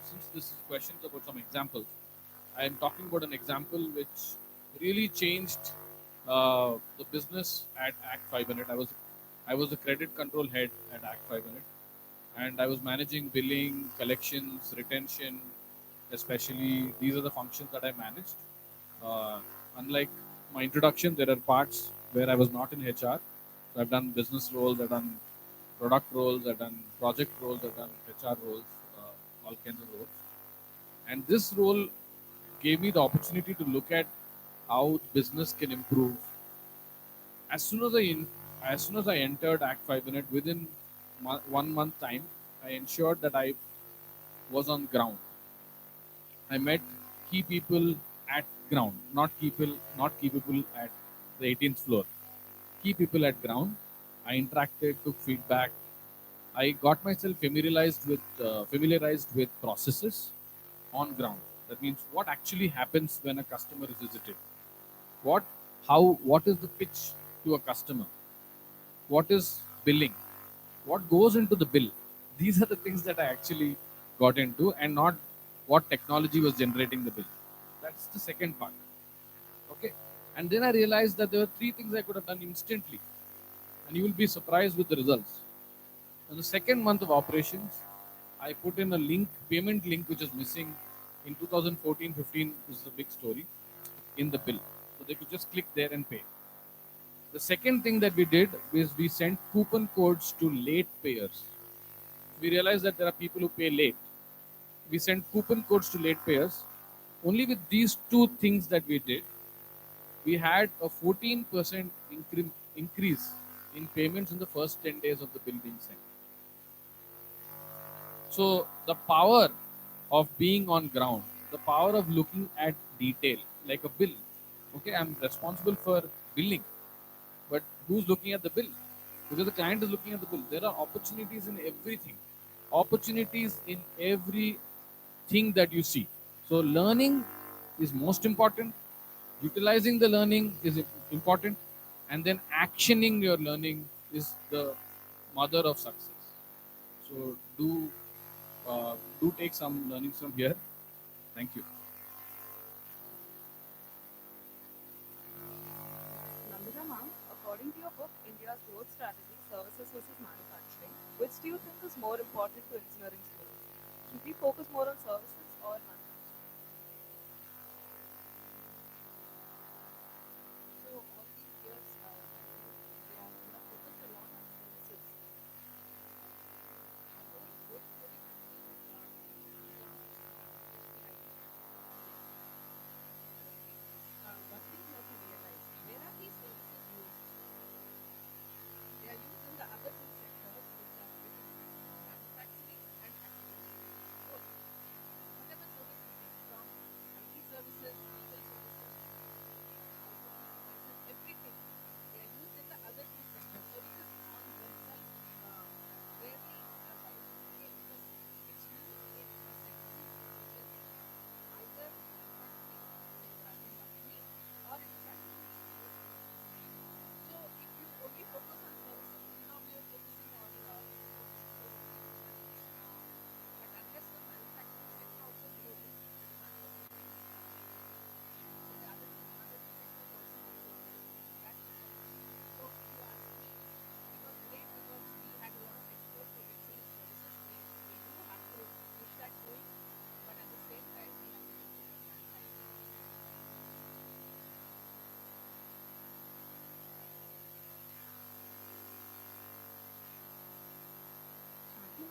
since this is questions about some examples, I am talking about an example which really changed the business at Act FIBERNET. I was the credit control head at Act FIBERNET, and I was managing billing, collections, retention. Especially, these are the functions that I managed. Uh, Unlike my introduction, there are parts where I was not in HR. So I've done business roles, I've done product roles, I've done project roles, I've done HR roles, all kinds of roles. And this role gave me the opportunity to look at how business can improve. As soon as I entered Act FIBERNET, within 1 month time, I ensured that I was on ground. I met key people at ground, not key people at the 18th floor. Key people at ground. I interacted, took feedback. I got myself familiarized with processes on ground. That means what actually happens when a customer is visited. What what is the pitch to a customer? What is billing? What goes into the bill? These are the things that I actually got into, and not what technology was generating the bill. That's the second part. Okay. And then I realized that there were three things I could have done instantly, and you will be surprised with the results. In the second month of operations, I put in a payment link, which is missing in 2014-15. This is a big story in the bill, so they could just click there and pay. The second thing that we did is we sent coupon codes to late payers. We realized that there are people who pay late. We sent coupon codes to late payers. Only with these two things that we did, we had a 14% increase in payments in the first 10 days of the bill being sent. So the power of being on ground, the power of looking at detail, like a bill. Okay, I'm responsible for billing, but who's looking at the bill? Because the client is looking at the bill. There are opportunities in everything, opportunities in everything that you see. So learning is most important. Utilizing the learning is important, and then actioning your learning is the mother of success. So do take some learnings from here. Thank you. Nandita ma'am, according to your book, India's Growth Strategy, Services versus Manufacturing, which do you think is more important to engineering students? Should we focus more on services or manufacturing? So all these years, I think we have focused a lot on services. Our growth story continues with our services, especially IT. One thing you have to realize, where are these services used? They are used in the other two sectors, which is manufacturing and agriculture. Both. Whatever service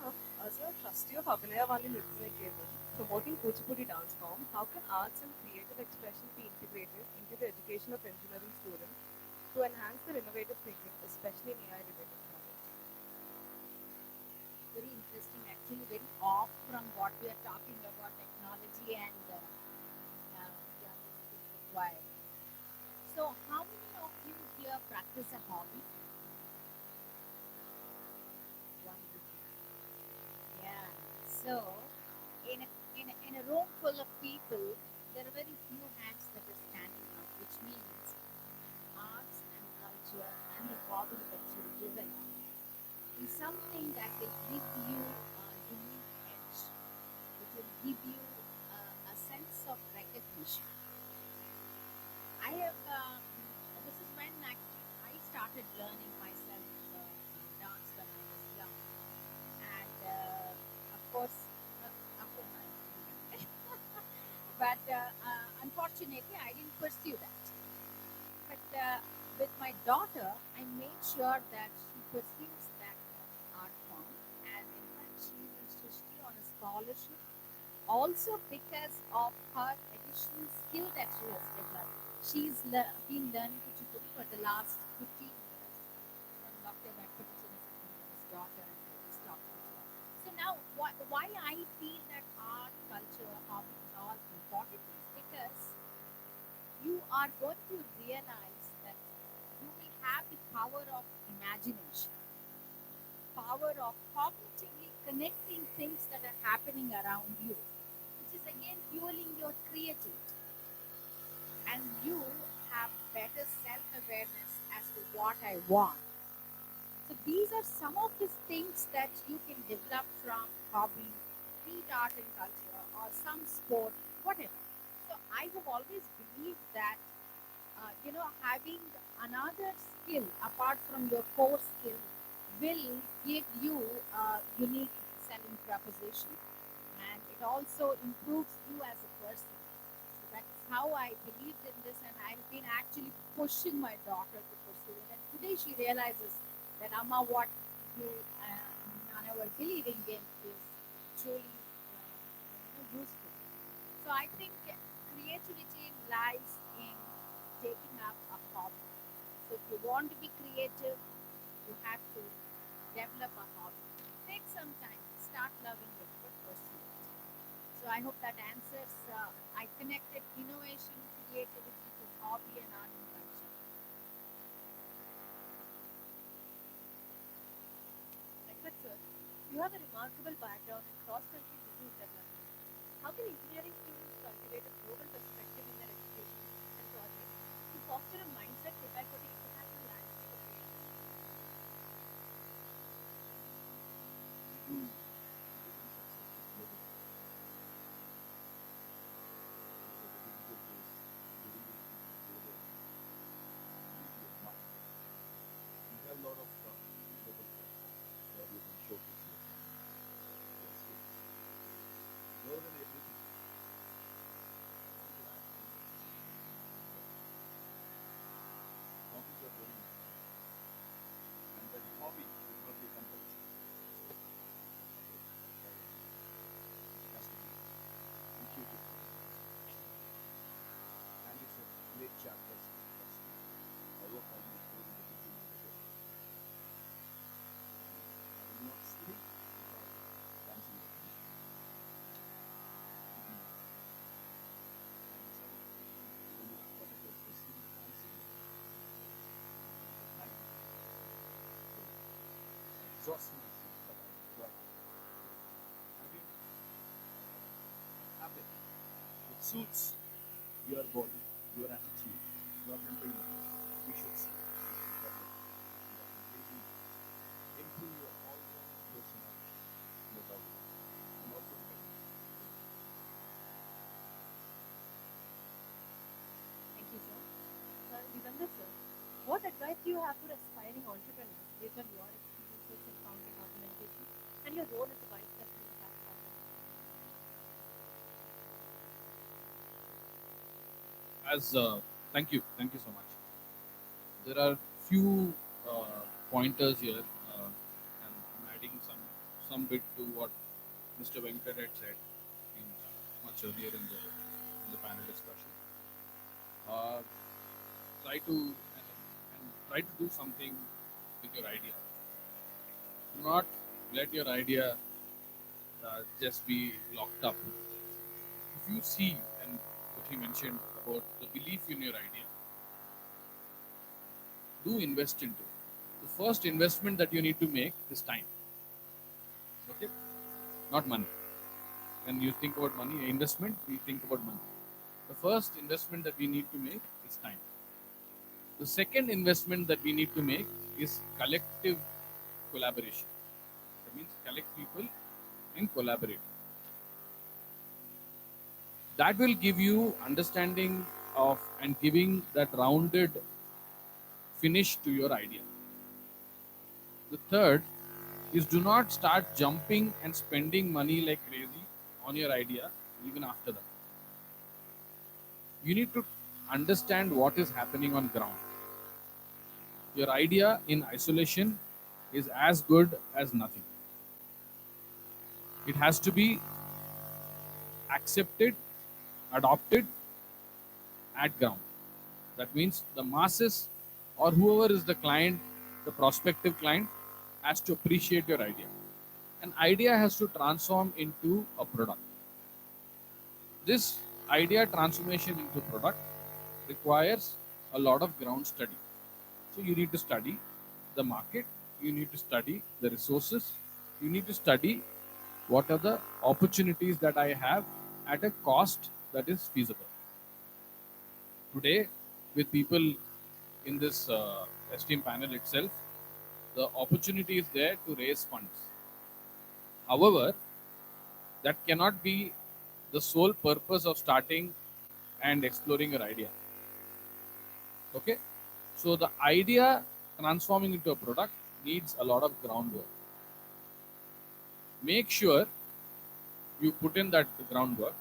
As a trustee of Abhinayavani Nrityam, promoting Kuchipudi dance form, how can arts and creative expression be integrated into the education of engineering students to enhance their innovative thinking, especially in AI-related projects? Very interesting, actually, very off from what we are talking about technology and yeah, which is required. So, how many of you here practice a hobby? Wonderful. Yeah. So, in a room full of people, there are very few hands that are standing up, which means arts and culture and the hobby that you've given is something that will give you a unique edge. It will give you a sense of recognition. I have, this is when actually I started learning myself dance when I was young. And of course, but unfortunately, I didn't pursue that. But with my daughter, I made sure that she pursues that art form, and in fact, she is in Srishti on a scholarship. Also, because of her additional skill that she has developed, she's been learning Kuchipudi for the last 15 years from Dr. Venkata, his daughter, and his doctor. So now, why I feel that art, culture, hobby is all important is because you are going to realize that you will have the power of imagination, power of cognitively connecting things that are happening around you, which is again fueling your creativity. And you have better self-awareness as to what I want. So these are some of the things that you can develop from hobby, be it art and culture, or some sport, whatever. So I have always believed that having another skill apart from your core skill will give you a unique selling proposition, and it also improves you as a person. So that is how I believed in this, and I've been actually pushing my daughter to pursue it. And today she realizes that Amma, what you and I were believing in is truly useful. So I think creativity lies in taking up a hobby. So if you want to be creative, you have to develop a hobby. Take some time, start loving it, but pursue it. So I hope that answers. I connected innovation, creativity to hobby and art and culture. Venkat sir, you have a remarkable background in cross-country business development. How can engineering students cultivate a global perspective in their education and projects to foster a mindset prepared for the international landscape of AI? We do building successful global the digital is getting it into global immediate market. We have a lot of global platforms where you can showcase your talent, your skills. More than everything, I want to add one more thing that hobbies are very important, and that hobby should not be compulsory. So, it has to be intuitive for you. And it's a great chairperson. Trust me. I work almost 400 hours a day. I will not sleep without dancing with me. And some of the people, when you ask what it is, they see me dancing with them. Because the time. So I exhaust myself, but I enjoy it. So having a habit which suits your body, your attitude, your temperament, we should see it. We should develop it. And that will really improve your all-round personality, no doubt about it. And also recognize it. Thank you, sir. Yugandhar sir, what advice do you have for aspiring entrepreneurs based on your experiences in founding organizations and your role as a vice president of that company? Thank you so much. There are few pointers here, and I'm adding some some bit to what Mr. Venkata had said in, much earlier in the panel discussion. Uh, try to and try to do something with your idea. Do not let your idea just be locked up. If you see, and what he mentioned about the belief in your idea, do invest into it. The first investment that you need to make is time. Okay, not money. When you think about money, investment, we think about money. The first investment that we need to make is time. The second investment that we need to make is collective collaboration. That means collect people and collaborate. That will give you understanding of and giving that rounded finish to your idea. The third is do not start jumping and spending money like crazy on your idea even after that. You need to understand what is happening on ground. Your idea in isolation is as good as nothing. It has to be accepted, adopted at ground. That means the masses or whoever is the client, the prospective client, has to appreciate your idea. An idea has to transform into a product. This idea transformation into product requires a lot of ground study. So you need to study the market, you need to study the resources, you need to study what are the opportunities that I have at a cost that is feasible. Today, with people in this esteemed panel itself, the opportunity is there to raise funds. However, that cannot be the sole purpose of starting and exploring your idea. Okay, so the idea transforming into a product needs a lot of groundwork. Make sure you put in that groundwork,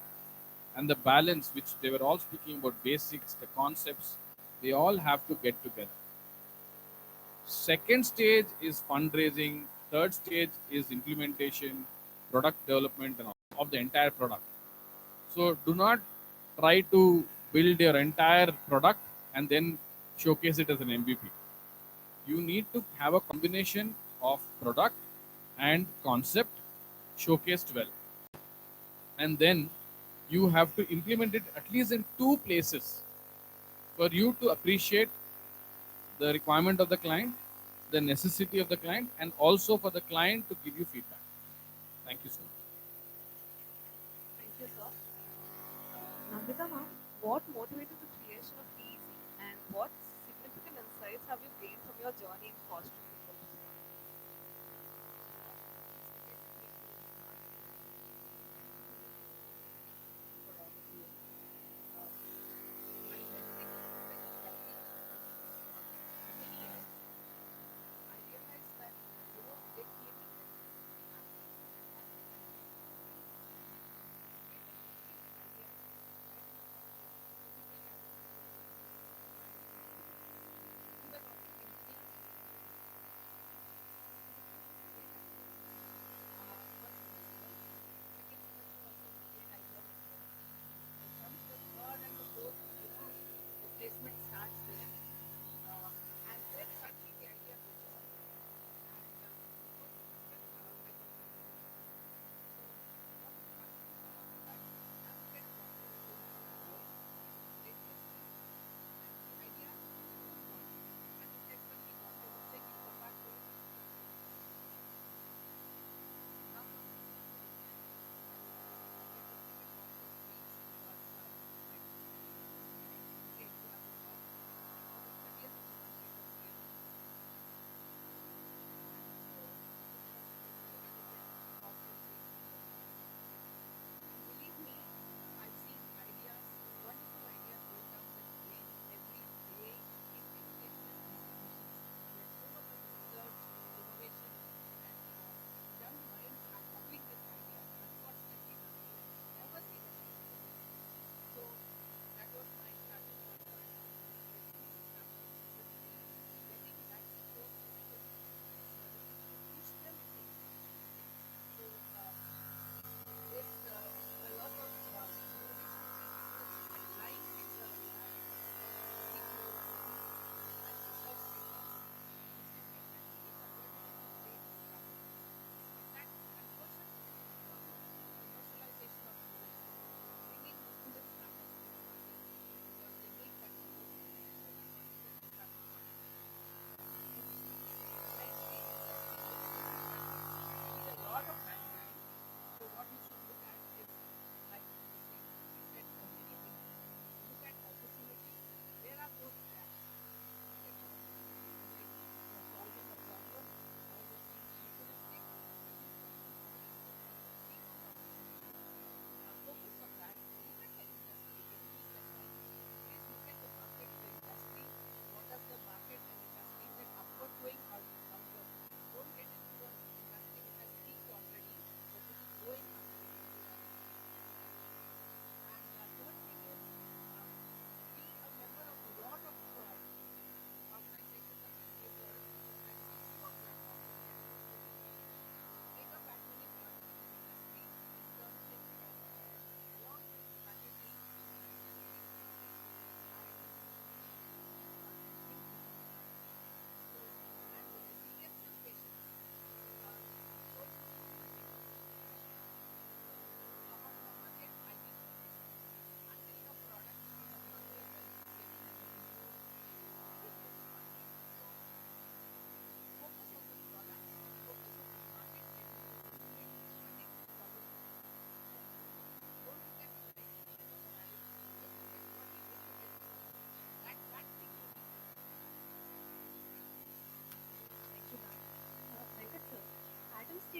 and the balance, which they were all speaking about, basics, the concepts, they all have to get together. Second stage is fundraising, third stage is implementation, product development, and all of the entire product. So do not try to build your entire product and then showcase it as an MVP. You need to have a combination of product and concept showcased well. And then you have to implement it at least in two places for you to appreciate the requirement of the client, the necessity of the client, and also for the client to give you feedback. Thank you so much. Thank you, sir. Nandita ma'am, what motivated the creation of PEC and what significant insights have you gained from your journey in fostering the growth? I realized that, they came in with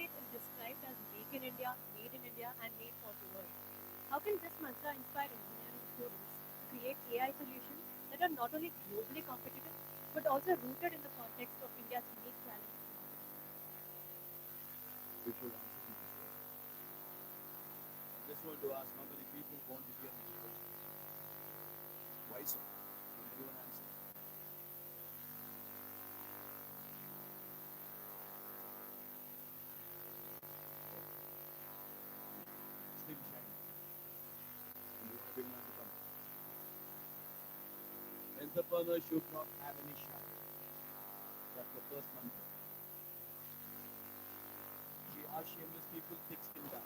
Atomstate is described as Make in India, Made in India, and Made for the World. How can this mantra inspire engineering students to create AI solutions that are not only globally competitive but also rooted in the context of India's unique challenges? We should answer this question. I just want to ask how many people want to hear this question? Why so? Can anyone answer? Still shine. And you want to bring on the come. Entrepreneurs should not have any shine. That's the first mantra. We are shameless people, thick skin guys.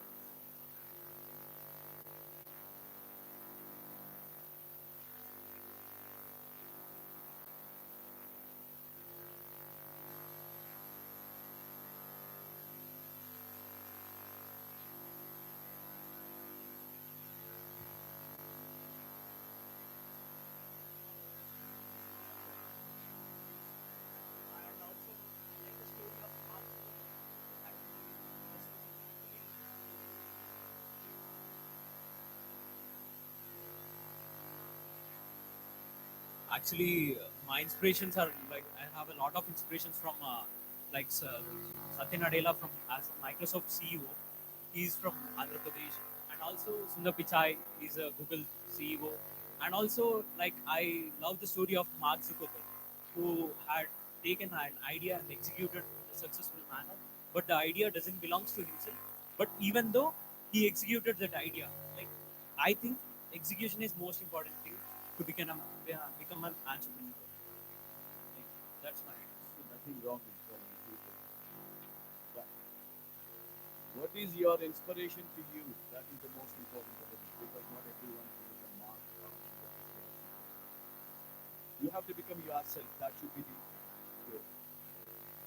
And also, I like the story of Mark Zuckerberg. Actually, this is actually my inspirations are like I have a lot of inspirations from Satya Nadella from as a Microsoft CEO. He's from Andhra Pradesh, and also Sundar Pichai is a Google CEO, and also like I love the story of Mark Zuckerberg, who had taken an idea and executed in a successful manner, but the idea doesn't belongs to himself. But even though he executed that idea, like I think execution is most important thing to become an entrepreneur. Like that's my So nothing wrong with following people. But what is your inspiration to you? That is the most important of it, because not everyone can become Mark or Zuckerberg. You have to become yourself. That should be the goal.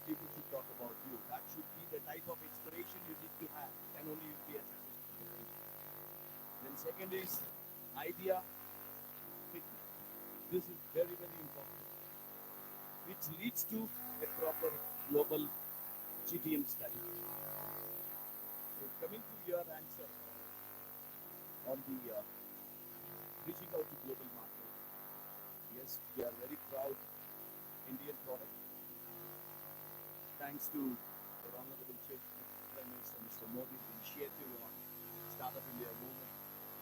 People should talk about you. That should be the type of inspiration you need to have, and only you'll be a successful person. Then second is idea fitness. This is very, very important, which leads to a proper global GTM study. So coming to your answer on the reaching out to global market, yes, we are very proud Indian product. Thanks to our Honorable Chief Prime Minister Mr. Modi's initiative on Startup India movement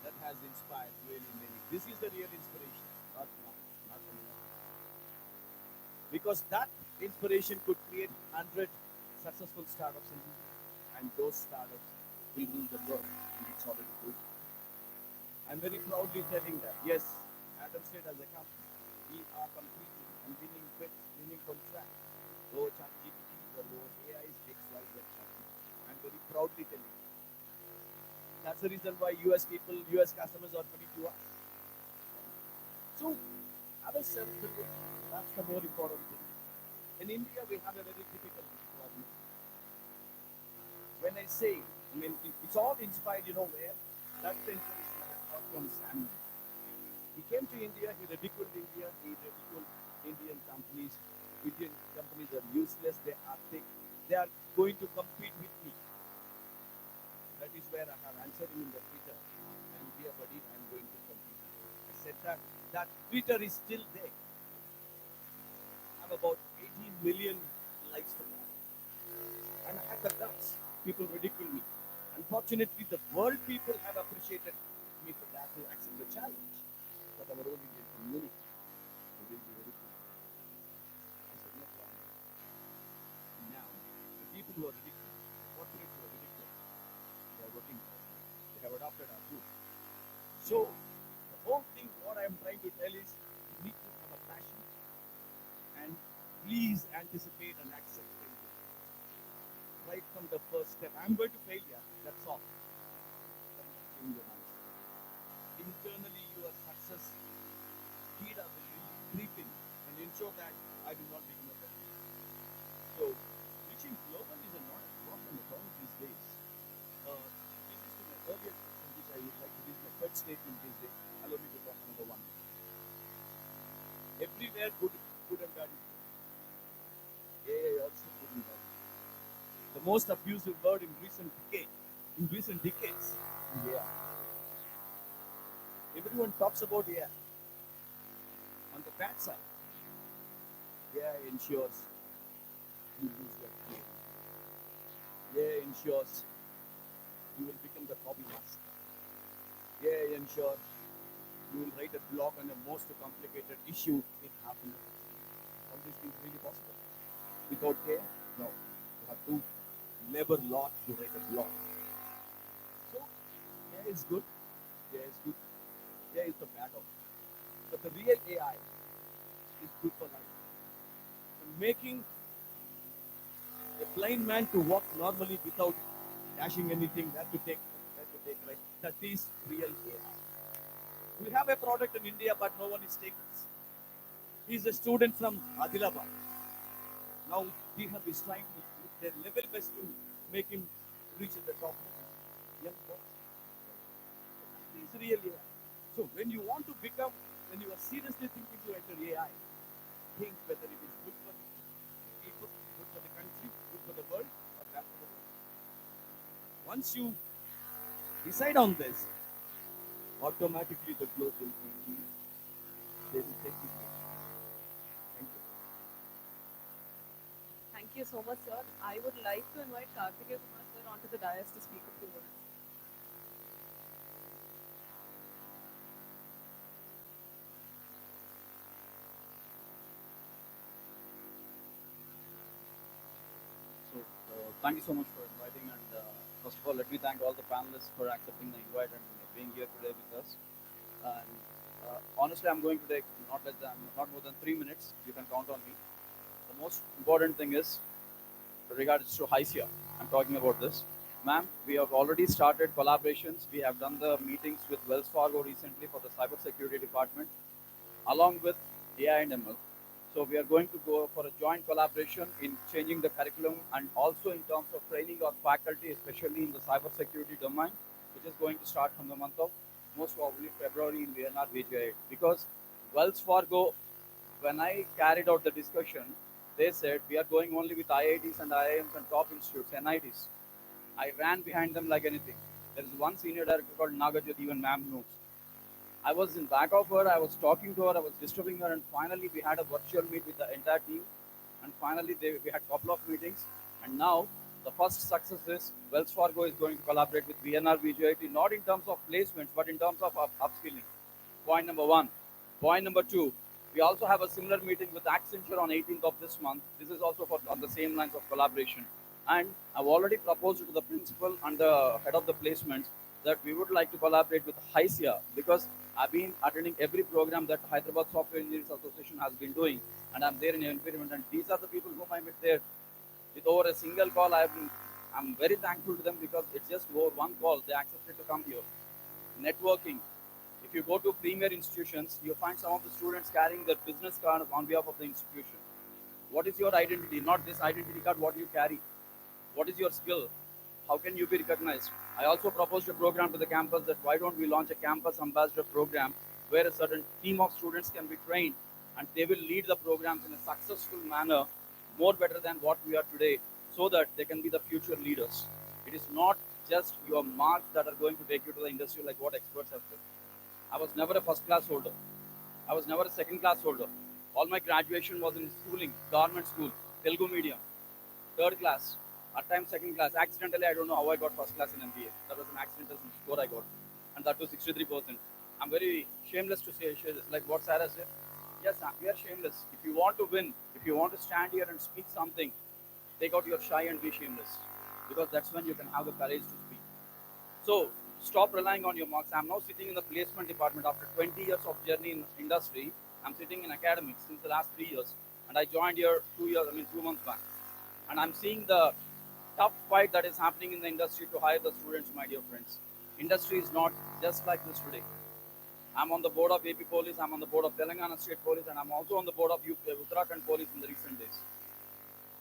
that has inspired really many. This is the real inspiration, not mine, not anyone else. Because that inspiration could create 100 successful startups in India, and those startups will rule the world, and it's already proven. I'm very proudly telling that, yes, Atomstate as a company, we are competing and winning bids, winning contracts over ChatGPT or over AI's XYZ company. I'm very proudly telling you. That's the reason why US people, US customers are coming to us. So, have a self-belief. That's the more important thing. In India, we have a very typical problem. When I say, I mean, it's all inspired, you know where? That's the inspiration I got from Samuel. He came to India, he ridiculed India, he ridiculed Indian companies. Indian companies are useless, they are thick, they are going to compete with me. That is where I have answered him in the Twitter. And dear buddy, I'm going to compete. I said that Twitter is still there. I'm about 18 million likes for that. And I had the guts. People ridicule me. Unfortunately, the world people have appreciated me for that to accept the challenge. But our own Indian community will be ridiculed. I said, no problem. Now, the people who are ridiculed, the corporates who are ridiculed, they are working for us. They have adopted our tools. So, the whole thing, what I am trying to tell is, you need to have a passion and please anticipate and accept failure. Right from the first step. I'm going to fail, yeah, that's all. But not change your answer. Internally, your success data will really creep in and ensure that I will not become a failure. So, reaching global is not a problem at all these days. This is to my earlier question, which I would like to give my third statement these days. Allow me to talk another 1 minute. Everywhere good and bad is good. AI also good and bad is good. The most abusive word in recent decades. Yeah. Everyone talks about AI. On the bad side, AI ensures you lose your game. AI ensures you will become the copy master. AI ensures you will write a blog on the most complicated issue in half an hour. All these things really possible. Without AI, no. You have to labor a lot to write a blog. So AI is good. AI is good. AI is the bad option. But the real AI is good for life. And making a blind man to walk normally without dashing anything, that to take right. That is real AI. We have a product in India, but no one is taking it. He's a student from Adilabad. Now is trying to do their level best to make him reach at the top. Young boy. That is real AI. So when you want to become, when you are seriously thinking to enter AI, think whether it is good for the people, good for the country, good for the world, or bad for the world. Once you decide on this, automatically the growth will be easy. They will take you there. Thank you. Thank you so much, sir. I would like to invite Karthikeya Kumar sir onto the dais to speak a few words. So, thank you so much for inviting, and first of all, let me thank all the panelists for accepting the invite and being here today with us. And honestly, I'm going to take not more than 3 minutes. You can count on me. The most important thing is regards to HISIA. I'm talking about this. Ma'am, we have already started collaborations. We have done the meetings with Wells Fargo recently for the cybersecurity department, along with AI and ML. So we are going to go for a joint collaboration in changing the curriculum and also in terms of training our faculty, especially in the cybersecurity domain, which is going to start from the month of most probably February in VNRVJIET. Because Wells Fargo, when I carried out the discussion, they said we are going only with IITs and IIMs and top institutes, NITs. I ran behind them like anything. There is one senior director called Nagajit, even ma'am knows. I was in back of her, I was talking to her, I was disturbing her, and finally we had a virtual meet with the entire team. And finally we had a couple of meetings. And now the first success is Wells Fargo is going to collaborate with VNRVJIET, not in terms of placements, but in terms of upskilling. Point number one. Point number two, we also have a similar meeting with Accenture on 18th of this month. This is also on the same lines of collaboration. And I've already proposed to the principal and the head of the placements that we would like to collaborate with HISIA, because I've been attending every program that Hyderabad Software Engineers Association has been doing, and I'm there in the environment, and these are the people whom I met there. With over a single call, I'm very thankful to them, because it's just over one call they accepted to come here. Networking. If you go to premier institutions, you find some of the students carrying their business card on behalf of the institution. What is your identity? Not this identity card, what you carry. What is your skill? How can you be recognized? I also proposed a program to the campus that why don't we launch a campus ambassador program where a certain team of students can be trained and they will lead the programs in a successful manner, more better than what we are today, so that they can be the future leaders. It is not just your marks that are going to take you to the industry like what experts have said. I was never a first class holder. I was never a second class holder. All my graduation was in schooling, government school, Telugu medium, third class, at times second class. Accidentally, I don't know how I got first class in MBA. That was an accidental score I got, and that was 63%. I'm very shameless to say like what Sarah said. Yes, we are shameless. If you want to win, if you want to stand here and speak something, take out your shy and be shameless, because that's when you can have the courage to speak. So stop relying on your marks. I'm now sitting in the placement department after 20 years of journey in industry. I'm sitting in academics since the last 3 years, and I joined here 2 months back, and I'm seeing the tough fight that is happening in the industry to hire the students, my dear friends. Industry is not just like this today. I'm on the board of AP Police, I'm on the board of Telangana State Police, and I'm also on the board of Uttarakhand Police in the recent days.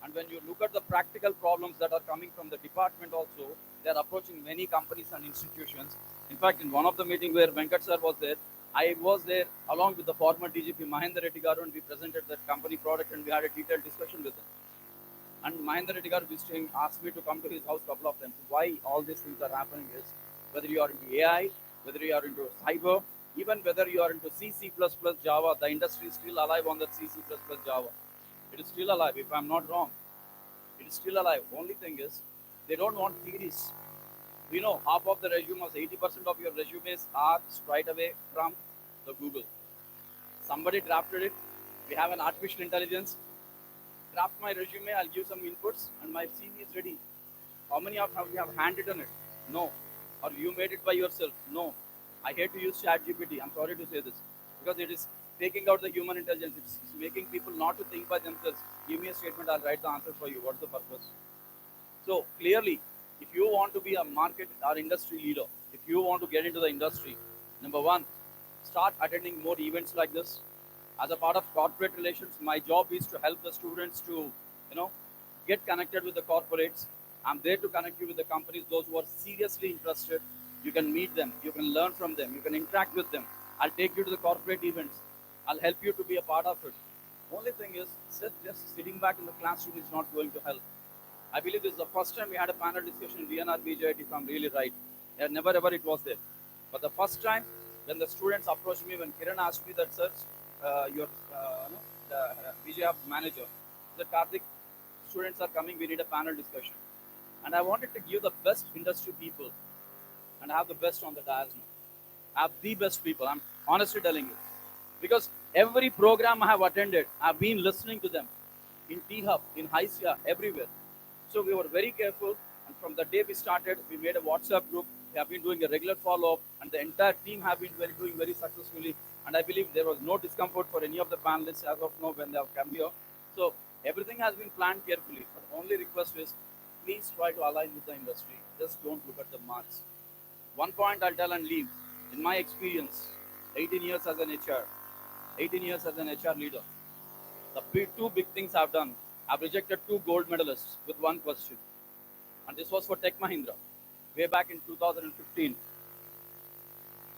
And when you look at the practical problems that are coming from the department also, they're approaching many companies and institutions. In fact, in one of the meetings where Venkata sir was there, I was there along with the former DGP Mahendra Reddy Garu, and we presented that company product and we had a detailed discussion with them. And Mahendra Reddy garu visiting asked me to come to his house couple of times. Why all these things are happening is whether you are into AI, whether you are into cyber, even whether you are into C, C++, Java, the industry is still alive on that C, C++, Java. It is still alive, if I'm not wrong. It is still alive. Only thing is, they don't want theories. We know half of the resumes, 80% of your resumes are straight away from the Google. Somebody drafted it. We have an artificial intelligence. Draft my resume, I'll give some inputs, and my CV is ready. How many of you have handwritten it? No. Or you made it by yourself? No. I hate to use ChatGPT. I'm sorry to say this because it is taking out the human intelligence. It's making people not to think by themselves. Give me a statement, I'll write the answer for you. What's the purpose? So clearly, if you want to be a market or industry leader, if you want to get into the industry, number one, start attending more events like this. As a part of corporate relations, my job is to help the students to, get connected with the corporates. I'm there to connect you with the companies, those who are seriously interested. You can meet them, you can learn from them, you can interact with them. I'll take you to the corporate events. I'll help you to be a part of it. Only thing is, just sitting back in the classroom is not going to help. I believe this is the first time we had a panel discussion in VNRVJIET, if I'm really right. Never ever it was there. But the first time when the students approached me, when Kiran asked me that, sir, your VJF manager, the Karthik, students are coming, we need a panel discussion. And I wanted to give the best industry people and have the best on the dais now. Have the best people, I'm honestly telling you. Because every program I have attended, I've been listening to them in T-Hub, in HISIA, everywhere. So we were very careful, and from the day we started, we made a WhatsApp group. We have been doing a regular follow-up, and the entire team have been doing very successfully. And I believe there was no discomfort for any of the panelists as of now when they have come here. So everything has been planned carefully. But the only request is, please try to align with the industry. Just don't look at the marks. One point I'll tell and leave. In my experience, 18 years as an HR, 18 years as an HR leader, the two big things I've done. I've rejected 2 gold medalists with one question. And this was for Tech Mahindra, way back in 2015.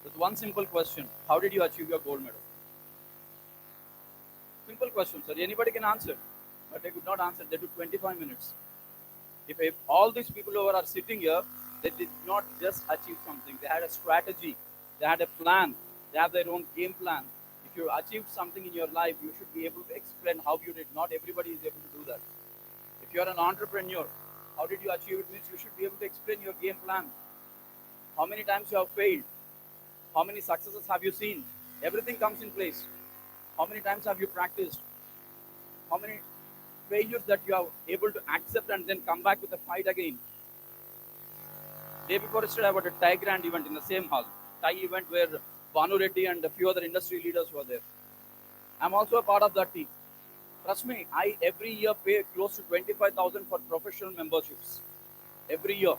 With one simple question, how did you achieve your gold medal? Simple question, sir. Anybody can answer. But they could not answer. They took 25 minutes. If all these people who are sitting here, they did not just achieve something. They had a strategy. They had a plan. They have their own game plan. If you achieved something in your life, you should be able to explain how you did. Not everybody is able to do that. If you are an entrepreneur, how did you achieve it? Means you should be able to explain your game plan. How many times you have failed? How many successes have you seen? Everything comes in place. How many times have you practiced? How many failures that you are able to accept and then come back with a fight again? Day before yesterday, I was at a Thai Grand event in the same hall. Thai event where Banu Reddy and a few other industry leaders were there. I'm also a part of that team. Trust me, I every year pay close to 25,000 for professional memberships. Every year.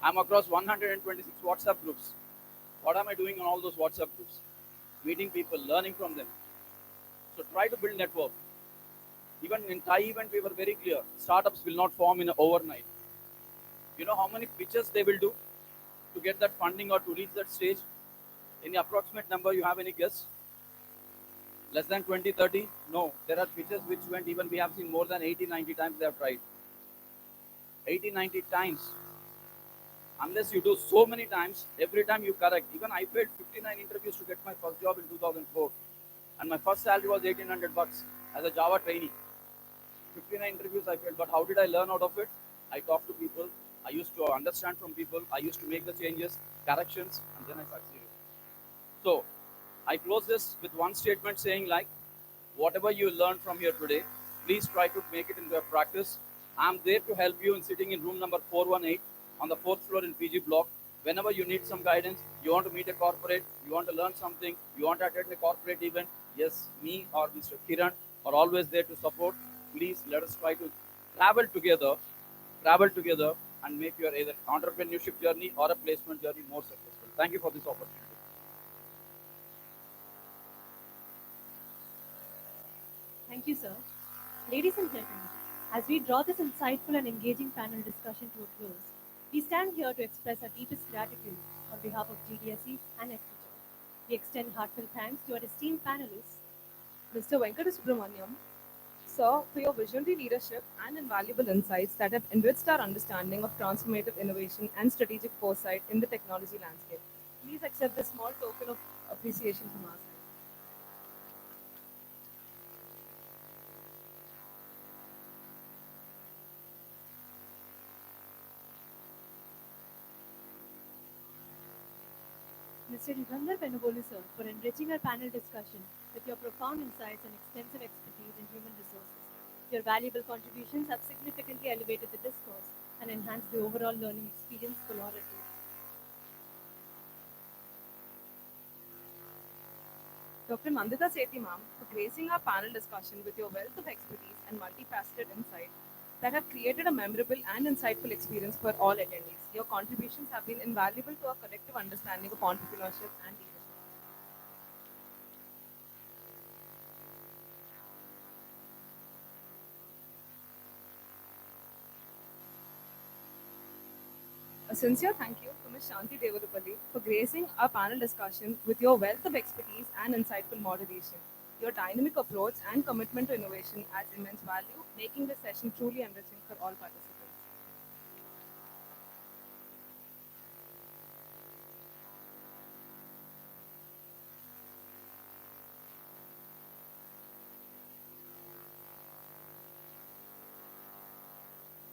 I'm across 126 WhatsApp groups. What am I doing on all those WhatsApp groups? Meeting people, learning from them. So try to build network. Even in Thai event, we were very clear. Startups will not form in overnight. You know how many pitches they will do to get that funding or to reach that stage? Any approximate number you have any guess? Less than 20, 30? No. There are pitches which went even, we have seen more than 80, 90 times they have tried. 80, 90 times. Unless you do so many times, every time you correct. Even I failed 59 interviews to get my first job in 2004. And my first salary was 1,800 bucks as a Java trainee. 59 interviews I failed. But how did I learn out of it? I talked to people. I used to understand from people. I used to make the changes, corrections, and then I succeeded. So I close this with one statement saying like, whatever you learned from here today, please try to make it into a practice. I'm there to help you in sitting in room number 418 on the 4th floor in PG block. Whenever you need some guidance, you want to meet a corporate, you want to learn something, you want to attend a corporate event, yes, me or Mr. Kiran are always there to support. Please let us try to travel together and make your either entrepreneurship journey or a placement journey more successful. Thank you for this opportunity. Thank you, sir. Ladies and gentlemen, as we draw this insightful and engaging panel discussion to a close, we stand here to express our deepest gratitude on behalf of GDSC and Ecficio. We extend heartfelt thanks to our esteemed panelists, Mr. Venkata Subramanyam, sir, for your visionary leadership and invaluable insights that have enriched our understanding of transformative innovation and strategic foresight in the technology landscape. Please accept this small token of appreciation from our side. Mr. Yugandhar Penubrolu, sir, for enriching our panel discussion with your profound insights and extensive expertise in human resources. Your valuable contributions have significantly elevated the discourse and enhanced the overall learning experience for all of you. Dr. Nandita Sethi, ma'am, for gracing our panel discussion with your wealth of expertise and multifaceted insight that have created a memorable and insightful experience for all attendees. Your contributions have been invaluable to our collective understanding of entrepreneurship and leadership. A sincere thank you to Ms. Shanti Devarupalli for gracing our panel discussion with your wealth of expertise and insightful moderation. Your dynamic approach and commitment to innovation adds immense value, making this session truly enriching for all participants.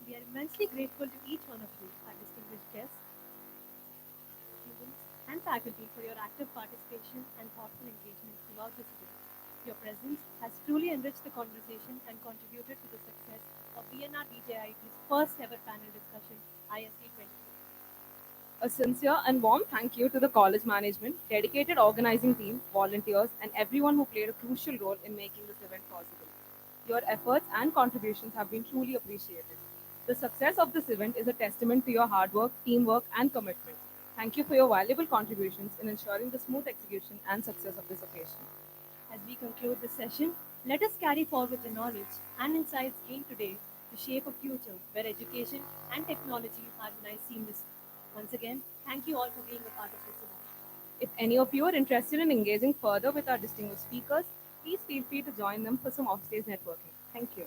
We are immensely grateful to each one of you, our distinguished guests, students, and faculty for your active participation and thoughtful engagement throughout this event. Your presence has truly enriched the conversation and contributed to the success of VNRVJIET's first ever panel discussion, ISD'2023. A sincere and warm thank you to the college management, dedicated organizing team, volunteers, and everyone who played a crucial role in making this event possible. Your efforts and contributions have been truly appreciated. The success of this event is a testament to your hard work, teamwork, and commitment. Thank you for your valuable contributions in ensuring the smooth execution and success of this occasion. As we conclude this session, let us carry forward the knowledge and insights gained today to shape a future where education and technology harmonize seamlessly. Once again, thank you all for being a part of this event. If any of you are interested in engaging further with our distinguished speakers, please feel free to join them for some offstage networking. Thank you.